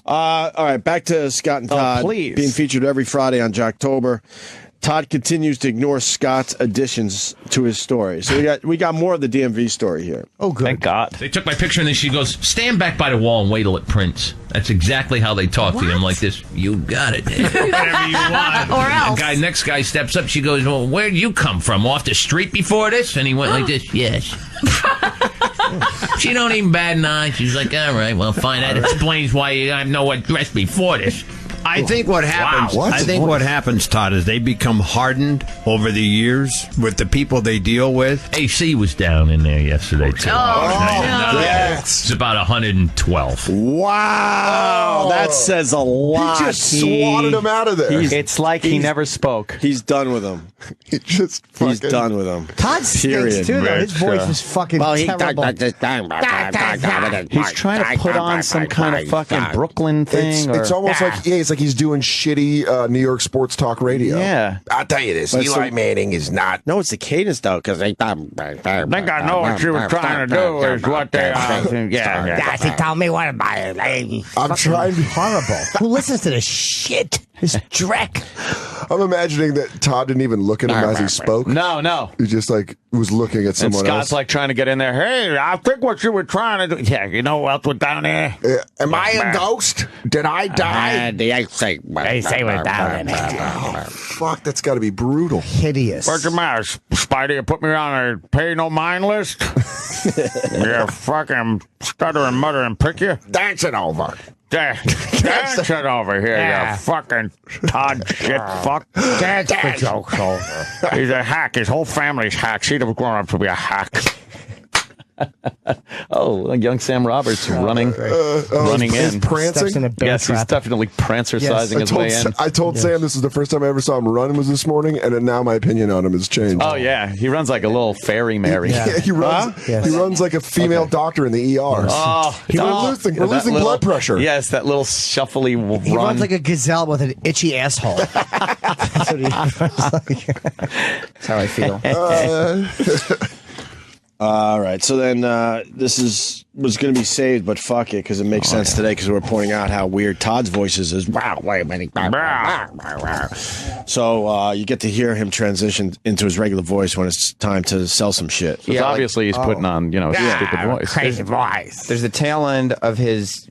[SPEAKER 5] All right, back to Scott and Todd.
[SPEAKER 3] Please.
[SPEAKER 5] Being featured every Friday on Jocktober. Todd continues to ignore Scott's additions to his story. So we got more of the DMV story here.
[SPEAKER 11] Oh, good.
[SPEAKER 3] Thank God.
[SPEAKER 1] They took my picture and then she goes, stand back by the wall and wait till it prints. That's exactly how they talk to you. I'm like this, you got it. Whatever you want.
[SPEAKER 8] Or else.
[SPEAKER 1] The next guy steps up. She goes, well, where'd you come from? Off the street before this? And he went like this, yes. She don't even bat an eye. She's like, all right, well, fine. That explains why you have no address before this.
[SPEAKER 9] I think what happens.
[SPEAKER 6] Wow.
[SPEAKER 9] I think what happens, Todd, is they become hardened over the years with the people they deal with.
[SPEAKER 1] AC was down in there yesterday too.
[SPEAKER 5] Yes.
[SPEAKER 1] It's about 112.
[SPEAKER 5] Wow. That says a lot.
[SPEAKER 6] He just swatted him out of there.
[SPEAKER 3] It's like he never spoke.
[SPEAKER 5] He's done with him.
[SPEAKER 6] He's
[SPEAKER 5] done with him.
[SPEAKER 11] Todd stinks, too, though. His voice is fucking terrible.
[SPEAKER 3] He's trying to put on some kind of fucking Brooklyn thing.
[SPEAKER 6] It's almost like it's like he's doing shitty New York sports talk radio.
[SPEAKER 3] Yeah.
[SPEAKER 7] I'll tell you this, Eli Manning is not.
[SPEAKER 5] No, it's the cadence, though, because they
[SPEAKER 7] I
[SPEAKER 9] think I know what you were trying to do is what they are.
[SPEAKER 11] Yeah, he told me what about it.
[SPEAKER 6] I'm trying to be
[SPEAKER 11] horrible. Who listens to this shit? This dreck.
[SPEAKER 6] I'm imagining that Todd didn't even look at him as he spoke.
[SPEAKER 3] No.
[SPEAKER 6] He just like was looking at someone
[SPEAKER 3] and Scott's
[SPEAKER 6] else.
[SPEAKER 3] like trying to get in there. Hey, I think what you were trying to do. Yeah, you know what else was down there?
[SPEAKER 6] Am I a ghost? Did I die?
[SPEAKER 7] They say we're down in
[SPEAKER 6] Fuck, that's got to be brutal.
[SPEAKER 11] Hideous.
[SPEAKER 9] What's your matter, Spidey? You put me on a pay no mind list? You fucking stutter and mutter and prick you?
[SPEAKER 7] Dance it over.
[SPEAKER 9] Dance it over here, you fucking Todd shit fuck.
[SPEAKER 11] That's the joke's over.
[SPEAKER 9] He's a hack. His whole family's hacks. He'd have grown up to be a hack.
[SPEAKER 3] Young Sam Roberts running
[SPEAKER 6] He's
[SPEAKER 3] in.
[SPEAKER 6] prancing.
[SPEAKER 11] Steps in a bear
[SPEAKER 3] Yes,
[SPEAKER 11] trap.
[SPEAKER 3] he's definitely prancercising his way in.
[SPEAKER 6] I told Sam this is the first time I ever saw him run was this morning, and now my opinion on him has changed.
[SPEAKER 3] Oh yeah, he runs like a little fairy Mary.
[SPEAKER 6] Yeah, he runs.
[SPEAKER 11] Yes.
[SPEAKER 6] He runs like a female doctor in the ER. We're losing blood pressure.
[SPEAKER 3] Yes, that little shuffly
[SPEAKER 11] He
[SPEAKER 3] run.
[SPEAKER 11] runs like a gazelle with an itchy asshole. That's what he runs like.
[SPEAKER 4] That's how I feel.
[SPEAKER 5] All right, so then this was going to be saved, but fuck it, because it makes sense today, because we're pointing out how weird Todd's voice is. Wow, wait a minute. So you get to hear him transition into his regular voice when it's time to sell some shit.
[SPEAKER 3] Because obviously he's putting on, his stupid voice.
[SPEAKER 7] Crazy voice.
[SPEAKER 4] There's the tail end of his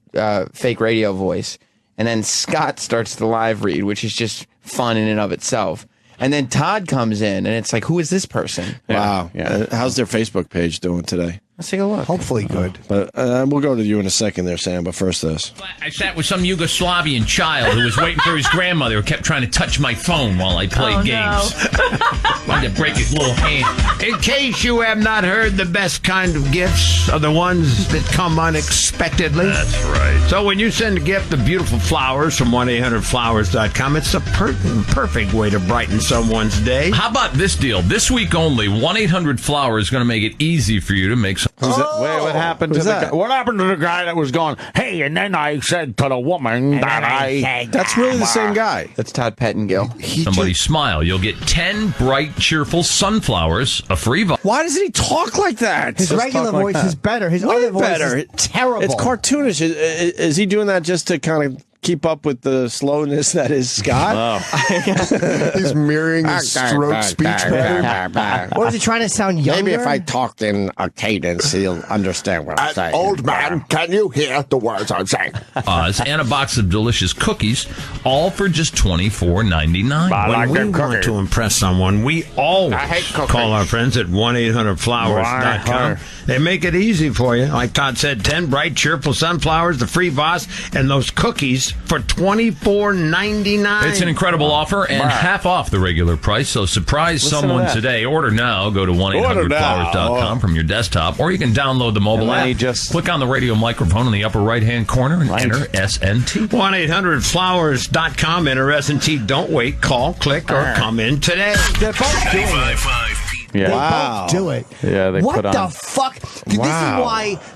[SPEAKER 4] fake radio voice, and then Scott starts the live read, which is just fun in and of itself. And then Todd comes in, and it's like, who is this person?
[SPEAKER 5] Wow.
[SPEAKER 3] Yeah.
[SPEAKER 5] How's their Facebook page doing today?
[SPEAKER 4] Let's take a look.
[SPEAKER 11] Hopefully good.
[SPEAKER 5] But we'll go to you in a second there, Sam. But first this.
[SPEAKER 1] I sat with some Yugoslavian child who was waiting for his grandmother who kept trying to touch my phone while I played games. Wanted to break his little hand.
[SPEAKER 7] In case you have not heard, the best kind of gifts are the ones that come unexpectedly.
[SPEAKER 1] That's right.
[SPEAKER 7] So when you send a gift of beautiful flowers from 1-800-Flowers.com, it's a perfect way to brighten someone's day.
[SPEAKER 1] How about this deal? This week only, 1-800-Flowers is going to make it easy for you to make some...
[SPEAKER 3] Wait, what happened to the guy?
[SPEAKER 9] What happened to the guy that was going, hey, and then I said to the woman that I...
[SPEAKER 5] That's really the same guy.
[SPEAKER 4] That's Todd Pettingill.
[SPEAKER 1] Somebody smile. You'll get 10 bright, cheerful sunflowers, a free...
[SPEAKER 5] Why doesn't he talk like that?
[SPEAKER 11] His regular voice is better. His other voice is terrible.
[SPEAKER 5] It's cartoonish. Is he doing that just to kind of keep up with the slowness that is Scott?
[SPEAKER 6] He's mirroring his stroke speech pattern.
[SPEAKER 11] Or is he trying to sound younger?
[SPEAKER 13] Maybe if I talked in a cadence, he'll understand what I'm saying.
[SPEAKER 6] Old man, can you hear the words I'm saying?
[SPEAKER 1] And a box of delicious cookies, all for just $24.99.
[SPEAKER 7] When we want to impress someone, we always call our friends at 1-800-Flowers.com. They make it easy for you. Like Todd said, 10 bright, cheerful sunflowers, the free vase, and those cookies for $24.99.
[SPEAKER 1] It's an incredible offer and half off the regular price. So surprise someone today. Order now. Go to 1-800-Flowers.com from your desktop, or you can download the mobile app. Click on the radio microphone in the upper right-hand corner and enter SNT.
[SPEAKER 7] 1-800-Flowers.com. Enter SNT. Don't wait. Call, click, or come in today.
[SPEAKER 11] They're both doing it.
[SPEAKER 3] Yeah.
[SPEAKER 11] They both do it.
[SPEAKER 3] Yeah, they
[SPEAKER 11] what
[SPEAKER 3] put on.
[SPEAKER 11] the fuck? Dude,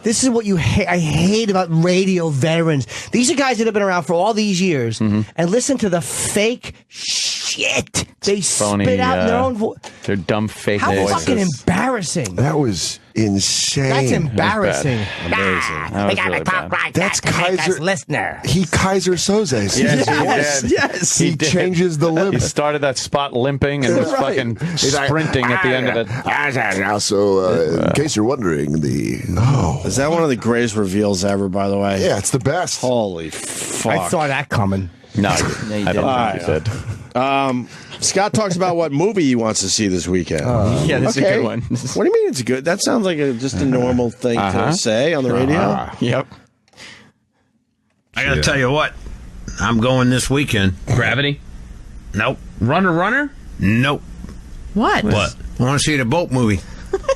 [SPEAKER 11] this is what you hate. I hate about radio veterans. These are guys that have been around for all these years and listen to the fake shit they spit out in their own voice.
[SPEAKER 3] Their dumb fake
[SPEAKER 11] How
[SPEAKER 3] voices.
[SPEAKER 11] fucking embarrassing.
[SPEAKER 6] That was insane.
[SPEAKER 11] That's embarrassing.
[SPEAKER 3] That was really bad.
[SPEAKER 6] That's Kaiser.
[SPEAKER 11] Listener.
[SPEAKER 6] He Kaiser Sozes.
[SPEAKER 3] Yes, he did.
[SPEAKER 6] Yes, he
[SPEAKER 3] did.
[SPEAKER 6] changes the limp.
[SPEAKER 3] He started that spot limping and was fucking sprinting at the end of it.
[SPEAKER 6] So, in case you're wondering,
[SPEAKER 5] Is that one of the greatest reveals ever, by the way?
[SPEAKER 6] Yeah, it's the best.
[SPEAKER 5] Holy fuck.
[SPEAKER 11] I saw that coming.
[SPEAKER 3] No, I don't think you did.
[SPEAKER 5] Scott talks about what movie he wants to see this weekend.
[SPEAKER 3] Yeah, this is a good one.
[SPEAKER 5] What do you mean it's good? That sounds like just a normal thing to say on the radio.
[SPEAKER 3] Yep.
[SPEAKER 7] I got to tell you what. I'm going this weekend.
[SPEAKER 1] Gravity?
[SPEAKER 7] Nope.
[SPEAKER 1] Runner?
[SPEAKER 7] Nope.
[SPEAKER 8] What?
[SPEAKER 7] I want to see the boat movie.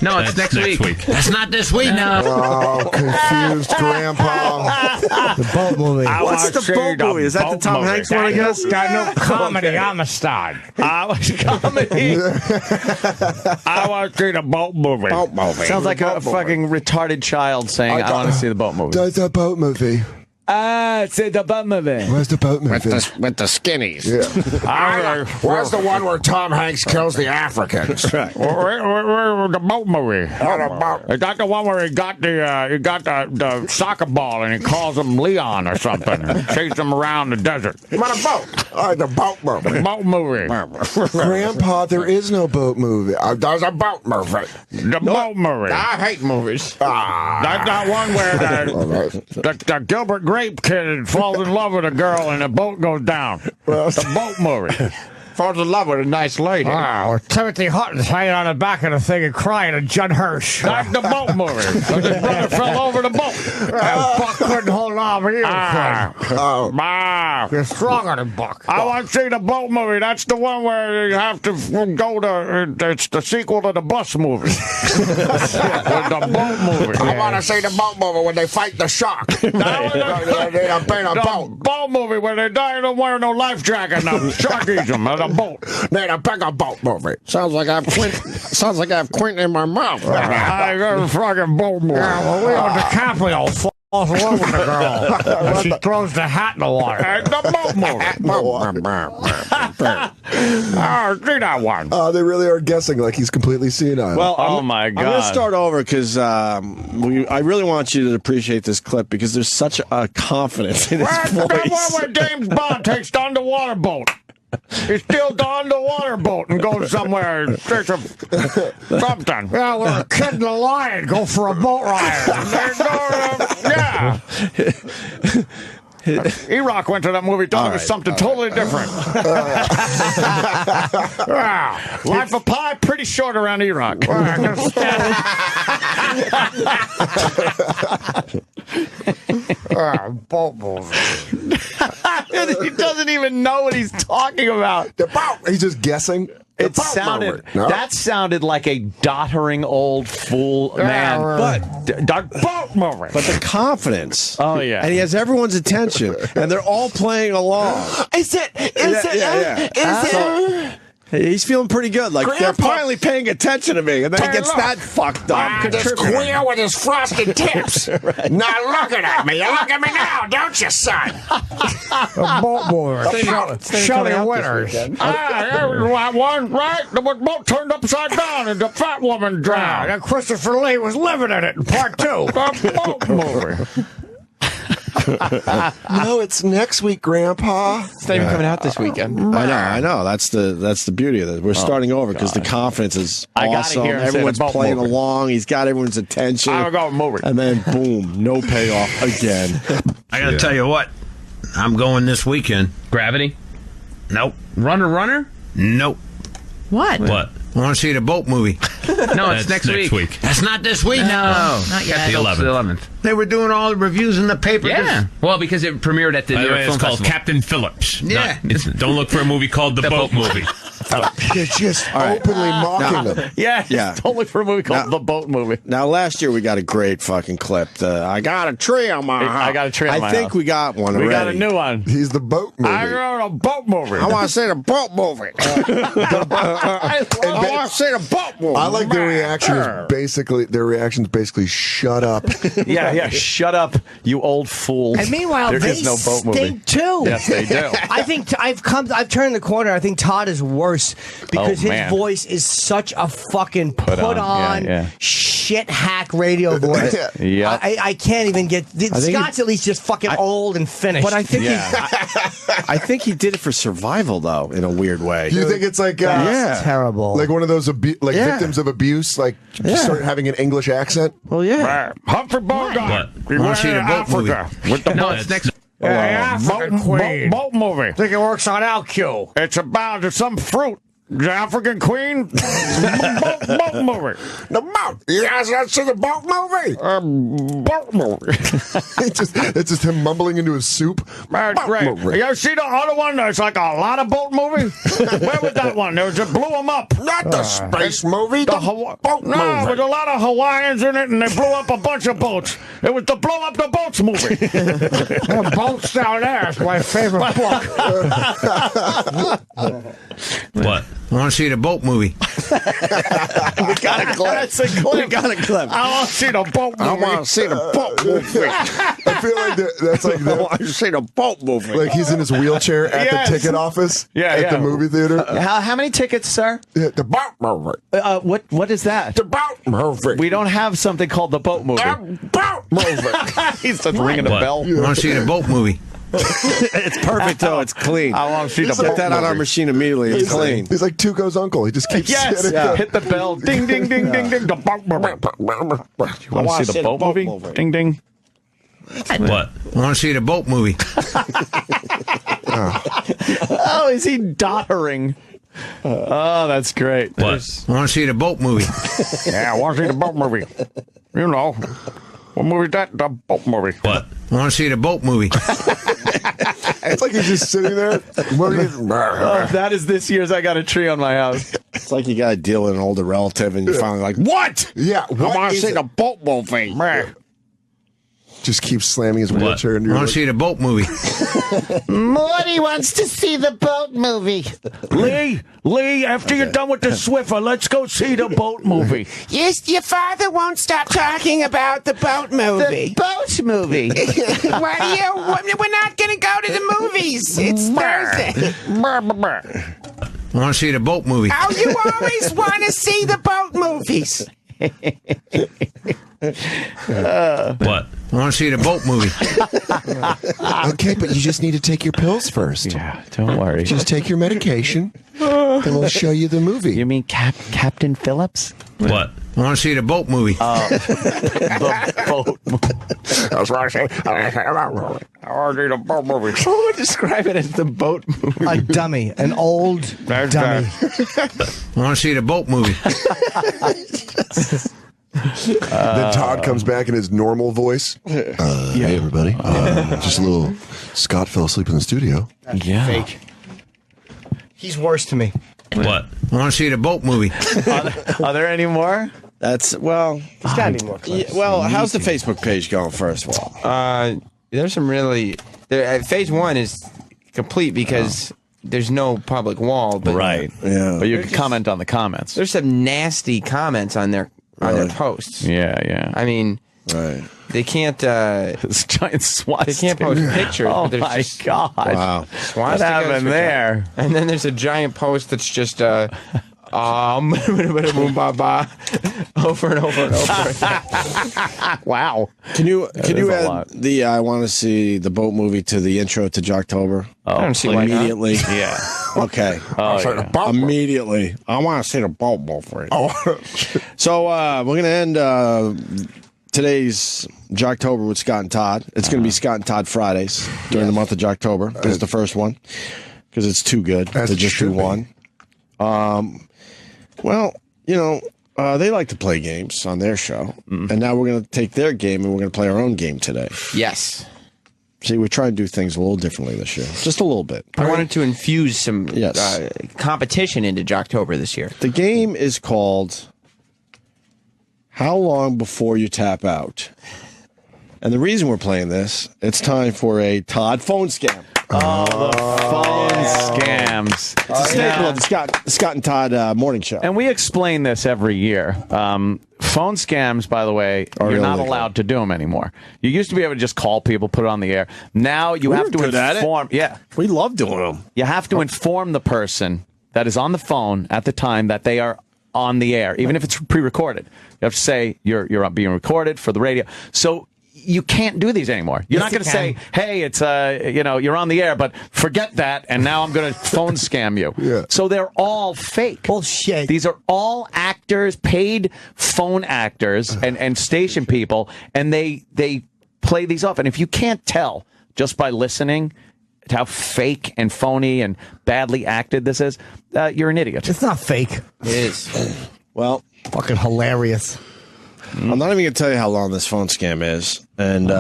[SPEAKER 1] No, it's next week.
[SPEAKER 7] That's not this week.
[SPEAKER 1] No.
[SPEAKER 6] Oh, confused grandpa.
[SPEAKER 11] The boat movie.
[SPEAKER 5] What's the boat movie? Is that the Tom Hanks one, I guess?
[SPEAKER 9] Got no comedy. I'm a star.
[SPEAKER 3] I was comedy.
[SPEAKER 9] I want to see the boat movie.
[SPEAKER 13] Boat movie.
[SPEAKER 3] Sounds like a fucking retarded child saying, I want to see the boat movie.
[SPEAKER 6] Does the boat movie?
[SPEAKER 3] See the boat movie.
[SPEAKER 6] Where's the boat movie?
[SPEAKER 13] With the skinnies.
[SPEAKER 6] Yeah.
[SPEAKER 13] Where's the one where Tom Hanks kills the Africans?
[SPEAKER 9] Where the boat movie? Is that the one where he got the soccer ball and he calls him Leon or something and chases him around the desert?
[SPEAKER 13] What a boat. The boat movie.
[SPEAKER 9] The boat movie.
[SPEAKER 6] Grandpa, there is no boat movie.
[SPEAKER 13] There's a boat movie.
[SPEAKER 9] The boat movie.
[SPEAKER 13] I hate movies.
[SPEAKER 9] That's that one where the Gilbert Grape kid falls in love with a girl and the boat goes down. The boat movie.
[SPEAKER 13] Falls in love with a nice lady.
[SPEAKER 9] Timothy Hutton's hanging on the back of the thing and crying at Judd Hirsch. That's the boat movie. Because his brother fell over the boat. Buck couldn't hold on, but you could. You're stronger than Buck. I want to see the boat movie. That's the one where you have to go to. It's the sequel to the bus movie. The boat movie.
[SPEAKER 13] I want to see the boat movie when they fight the shark. They paint a boat.
[SPEAKER 9] Boat movie where they die and don't wear no life jacket. Now the shark eats them. The boat.
[SPEAKER 13] They're a bigger boat movie. Sounds like I have Quentin in my mouth.
[SPEAKER 9] I got a fucking boat movie. Yeah, well, Leo DiCaprio falls in love with the girl. And she throws the hat in the water. The boat movie. Oh, see that one.
[SPEAKER 6] They really are guessing like he's completely senile.
[SPEAKER 5] Well,
[SPEAKER 3] oh my God.
[SPEAKER 5] I'm going to start over because I really want you to appreciate this clip because there's such a confidence in his voice.
[SPEAKER 9] The one where James Bond takes the underwater boat. He steals the underwater boat and goes somewhere and takes something. Yeah, we're a kid and a lion go for a boat ride. Yeah. E-Rock went to that movie, thought it was something totally different. Life of Pi, pretty short around E-Rock. Boat movie.
[SPEAKER 3] He doesn't even know what he's talking about.
[SPEAKER 6] The boat. He's just guessing.
[SPEAKER 3] It sounded. That sounded like a doddering old fool man.
[SPEAKER 9] Boat movie.
[SPEAKER 5] But the confidence.
[SPEAKER 3] Oh, yeah.
[SPEAKER 5] And he has everyone's attention. And they're all playing along.
[SPEAKER 13] Is it?
[SPEAKER 5] He's feeling pretty good. Like,
[SPEAKER 13] Grandpa,
[SPEAKER 5] they're finally paying attention to me. And then he gets that fucked up.
[SPEAKER 13] This queer with his frosted tips.
[SPEAKER 5] Right.
[SPEAKER 13] Not looking at me. You look at me now, don't you, son?
[SPEAKER 9] Boat movie. Shelley Winters. One, right? The boat turned upside down and the fat woman drowned. And Christopher Lee was living in it in part 2. The boat movie.
[SPEAKER 6] No, it's next week, Grandpa.
[SPEAKER 4] It's not even coming out this weekend.
[SPEAKER 5] I know. That's the beauty of it. We're starting over because the confidence is awesome. Everyone's playing along. He's got everyone's attention.
[SPEAKER 9] I'll go movie.
[SPEAKER 5] And then, boom, no payoff again.
[SPEAKER 7] I got to tell you what. I'm going this weekend.
[SPEAKER 1] Gravity?
[SPEAKER 7] Nope.
[SPEAKER 1] Runner?
[SPEAKER 7] Nope.
[SPEAKER 8] What?
[SPEAKER 7] What? I want to see the boat movie.
[SPEAKER 1] No, it's next week.
[SPEAKER 7] That's not this week?
[SPEAKER 1] No.
[SPEAKER 8] Not yet.
[SPEAKER 1] The 11th.
[SPEAKER 7] They were doing all the reviews in the paper.
[SPEAKER 1] Yeah. Well, because it premiered at the New York Film
[SPEAKER 14] It's called
[SPEAKER 1] Festival.
[SPEAKER 14] Captain Phillips.
[SPEAKER 7] Yeah.
[SPEAKER 14] Don't look for a movie called The Boat Movie.
[SPEAKER 6] You're just openly mocking them.
[SPEAKER 5] Yeah.
[SPEAKER 3] Totally for a movie called The Boat Movie.
[SPEAKER 5] Now, last year we got a great fucking clip. I got a tree on my house.
[SPEAKER 3] I got a tree on my
[SPEAKER 5] I think
[SPEAKER 3] house.
[SPEAKER 5] we got one already.
[SPEAKER 3] We got a new one.
[SPEAKER 6] He's the boat movie.
[SPEAKER 9] I got a boat movie.
[SPEAKER 5] I want to see the boat movie. I want to see the boat movie.
[SPEAKER 6] I like their reaction is basically shut up.
[SPEAKER 3] Yeah, shut up, you old fool.
[SPEAKER 11] And meanwhile,
[SPEAKER 3] there
[SPEAKER 11] they
[SPEAKER 3] is no boat movie.
[SPEAKER 11] stink too.
[SPEAKER 3] Yes, they do.
[SPEAKER 11] I think I've turned the corner. I think Todd is worse because his
[SPEAKER 3] man.
[SPEAKER 11] voice is such a fucking put
[SPEAKER 3] on.
[SPEAKER 11] on
[SPEAKER 3] Yeah.
[SPEAKER 11] shit hack radio voice.
[SPEAKER 3] Yeah.
[SPEAKER 11] I can't even get. Scott's at least just fucking old and finished.
[SPEAKER 5] But I think I think he did it for survival, though, in a weird way.
[SPEAKER 6] You think it's like
[SPEAKER 11] terrible,
[SPEAKER 6] like one of those victims of abuse, like start having an English accent?
[SPEAKER 5] Well, yeah.
[SPEAKER 9] Humphrey Bogart.
[SPEAKER 7] I want to see the boat movie.
[SPEAKER 9] With the
[SPEAKER 1] No, it's next.
[SPEAKER 9] boat movie. I think it works on LQ. It's about some fruit. The African Queen. boat movie.
[SPEAKER 13] The boat. You guys want to see the boat movie?
[SPEAKER 9] Boat movie.
[SPEAKER 6] It's just him mumbling into his soup.
[SPEAKER 9] That's great. You ever see the other one? There's like a lot of boat movie. Where was that one? There was it blew them up.
[SPEAKER 13] Not the space movie. The boat
[SPEAKER 9] No, there
[SPEAKER 13] movie.
[SPEAKER 9] was a lot of Hawaiians in it, and they blew up a bunch of boats. It was the blow up the boats movie. Boats down there. It's my favorite book.
[SPEAKER 7] What? I want to see the boat movie.
[SPEAKER 5] We got a clip. That's a clip. We got a clip.
[SPEAKER 9] I want to see the boat movie.
[SPEAKER 5] I want to see the boat movie.
[SPEAKER 6] I feel like that's like
[SPEAKER 5] I want to see the boat movie.
[SPEAKER 6] like he's in his wheelchair at the ticket office at the movie theater.
[SPEAKER 3] How many tickets, sir?
[SPEAKER 6] The boat movie.
[SPEAKER 3] What is that?
[SPEAKER 13] The boat movie.
[SPEAKER 3] We don't have something called the boat movie.
[SPEAKER 13] The boat movie.
[SPEAKER 3] He's just ringing a
[SPEAKER 7] What?
[SPEAKER 3] bell.
[SPEAKER 7] I want to see the boat movie.
[SPEAKER 5] It's perfect, though. It's clean.
[SPEAKER 3] I want to see the
[SPEAKER 5] Put
[SPEAKER 3] boat
[SPEAKER 5] that on our
[SPEAKER 3] movie.
[SPEAKER 5] machine immediately. It's clean.
[SPEAKER 6] He's like Tuco's uncle. He just keeps
[SPEAKER 3] Yes,
[SPEAKER 6] hitting
[SPEAKER 3] hit the bell. Ding, ding, ding, ding, ding. The boat movie. You want to see the boat movie? Ding, ding.
[SPEAKER 7] What? I want to see the boat movie.
[SPEAKER 3] Oh, is he doddering? Oh, that's great.
[SPEAKER 7] What? I want to see the boat movie.
[SPEAKER 9] Yeah, I want to see the boat movie. You know. What movie is that? The boat movie.
[SPEAKER 7] What? I want to see the boat movie.
[SPEAKER 6] It's like he's just sitting there.
[SPEAKER 3] Oh, that is this year's I Got a Tree on My House.
[SPEAKER 5] It's like you got to deal with an older relative, and you're finally like, what?
[SPEAKER 6] Yeah,
[SPEAKER 5] I want to see the boat movie.
[SPEAKER 6] Just keeps slamming his
[SPEAKER 7] What?
[SPEAKER 6] wheelchair into
[SPEAKER 7] I
[SPEAKER 6] your
[SPEAKER 7] want to see the boat movie.
[SPEAKER 11] Morty wants to see the boat movie.
[SPEAKER 9] Lee, after you're done with the Swiffer, let's go see the boat movie.
[SPEAKER 13] Yes, your father won't stop talking about the boat movie.
[SPEAKER 11] Boat movie.
[SPEAKER 13] We're not going to go to the movies. It's Thursday.
[SPEAKER 7] I want to see the boat movie.
[SPEAKER 13] Oh, you always want to see the boat movies.
[SPEAKER 7] What? I want to see the boat movie.
[SPEAKER 6] Okay, but you just need to take your pills first.
[SPEAKER 3] Yeah, don't worry.
[SPEAKER 6] Just take your medication, then we'll show you the movie.
[SPEAKER 3] You mean Captain Phillips?
[SPEAKER 7] What? I want to see the boat movie.
[SPEAKER 3] The boat movie.
[SPEAKER 9] That's what I say. I want to see the boat movie.
[SPEAKER 3] Who would describe it as the boat movie?
[SPEAKER 11] A dummy, an old dummy.
[SPEAKER 7] I want to see the boat movie.
[SPEAKER 6] Then Todd comes back in his normal voice. Hey, everybody. Just a little. Scott fell asleep in the studio.
[SPEAKER 3] Yeah.
[SPEAKER 11] Fake. He's worse to me.
[SPEAKER 7] What? I want to see the boat movie.
[SPEAKER 3] Are there any more?
[SPEAKER 5] That's, well...
[SPEAKER 11] There's got to be more clips.
[SPEAKER 5] well, how's the Facebook page going, first of all?
[SPEAKER 4] There's some really... phase 1 is complete because there's no public wall. But
[SPEAKER 3] Right.
[SPEAKER 5] Yeah.
[SPEAKER 3] But you can comment on the comments.
[SPEAKER 4] There's some nasty comments on their posts.
[SPEAKER 3] Yeah, yeah.
[SPEAKER 4] I mean...
[SPEAKER 5] Right.
[SPEAKER 4] They can't.
[SPEAKER 3] This giant swastika.
[SPEAKER 4] They can't post pictures.
[SPEAKER 3] Oh
[SPEAKER 4] but there's
[SPEAKER 3] my
[SPEAKER 4] just
[SPEAKER 3] God!
[SPEAKER 5] Wow.
[SPEAKER 3] What happened there?
[SPEAKER 4] And then there's a giant post that's just over and over and over.
[SPEAKER 3] Wow.
[SPEAKER 5] Can you
[SPEAKER 3] is a
[SPEAKER 5] add
[SPEAKER 3] lot.
[SPEAKER 5] the I want to see the boat movie to the intro to Jocktober?
[SPEAKER 4] I don't see why not.
[SPEAKER 5] Immediately.
[SPEAKER 3] Yeah.
[SPEAKER 5] Okay. Immediately. I want to see the boat movie. So we're going to end today's Jocktober with Scott and Todd. It's going to be Scott and Todd Fridays during the month of Jocktober. This is the first one because it's too good to just do one. Well, you know, they like to play games on their show, and now we're going to take their game and we're going to play our own game today.
[SPEAKER 4] Yes.
[SPEAKER 5] See, we're trying to do things a little differently this year, just a little bit.
[SPEAKER 4] I wanted to infuse some competition into Jocktober this year.
[SPEAKER 5] The game is called How Long Before You Tap Out? And the reason we're playing this, it's time for a Todd phone scam.
[SPEAKER 3] Oh, the phone scams.
[SPEAKER 5] It's a staple of the Scott and Todd morning show.
[SPEAKER 3] And we explain this every year. Phone scams, by the way, you're not
[SPEAKER 5] illegal.
[SPEAKER 3] allowed to do them anymore. You used to be able to just call people, put it on the air. Now you have to inform. Yeah,
[SPEAKER 5] we love doing them.
[SPEAKER 3] You have to inform the person that is on the phone at the time that they are on the air, even if it's pre-recorded. You have to say you're being recorded for the radio. So you can't do these anymore. You're not going to say, "Hey, it's you're on the air," but forget that, and now I'm going to phone scam you.
[SPEAKER 6] Yeah.
[SPEAKER 3] So they're all fake.
[SPEAKER 11] Bullshit.
[SPEAKER 3] These are all actors, paid phone actors, and station people, and they play these off. And if you can't tell just by listening to how fake and phony and badly acted this is, you're an idiot.
[SPEAKER 11] It's not fake.
[SPEAKER 4] It is.
[SPEAKER 5] Well,
[SPEAKER 11] fucking hilarious.
[SPEAKER 5] I'm not even going to tell you how long this phone scam is, and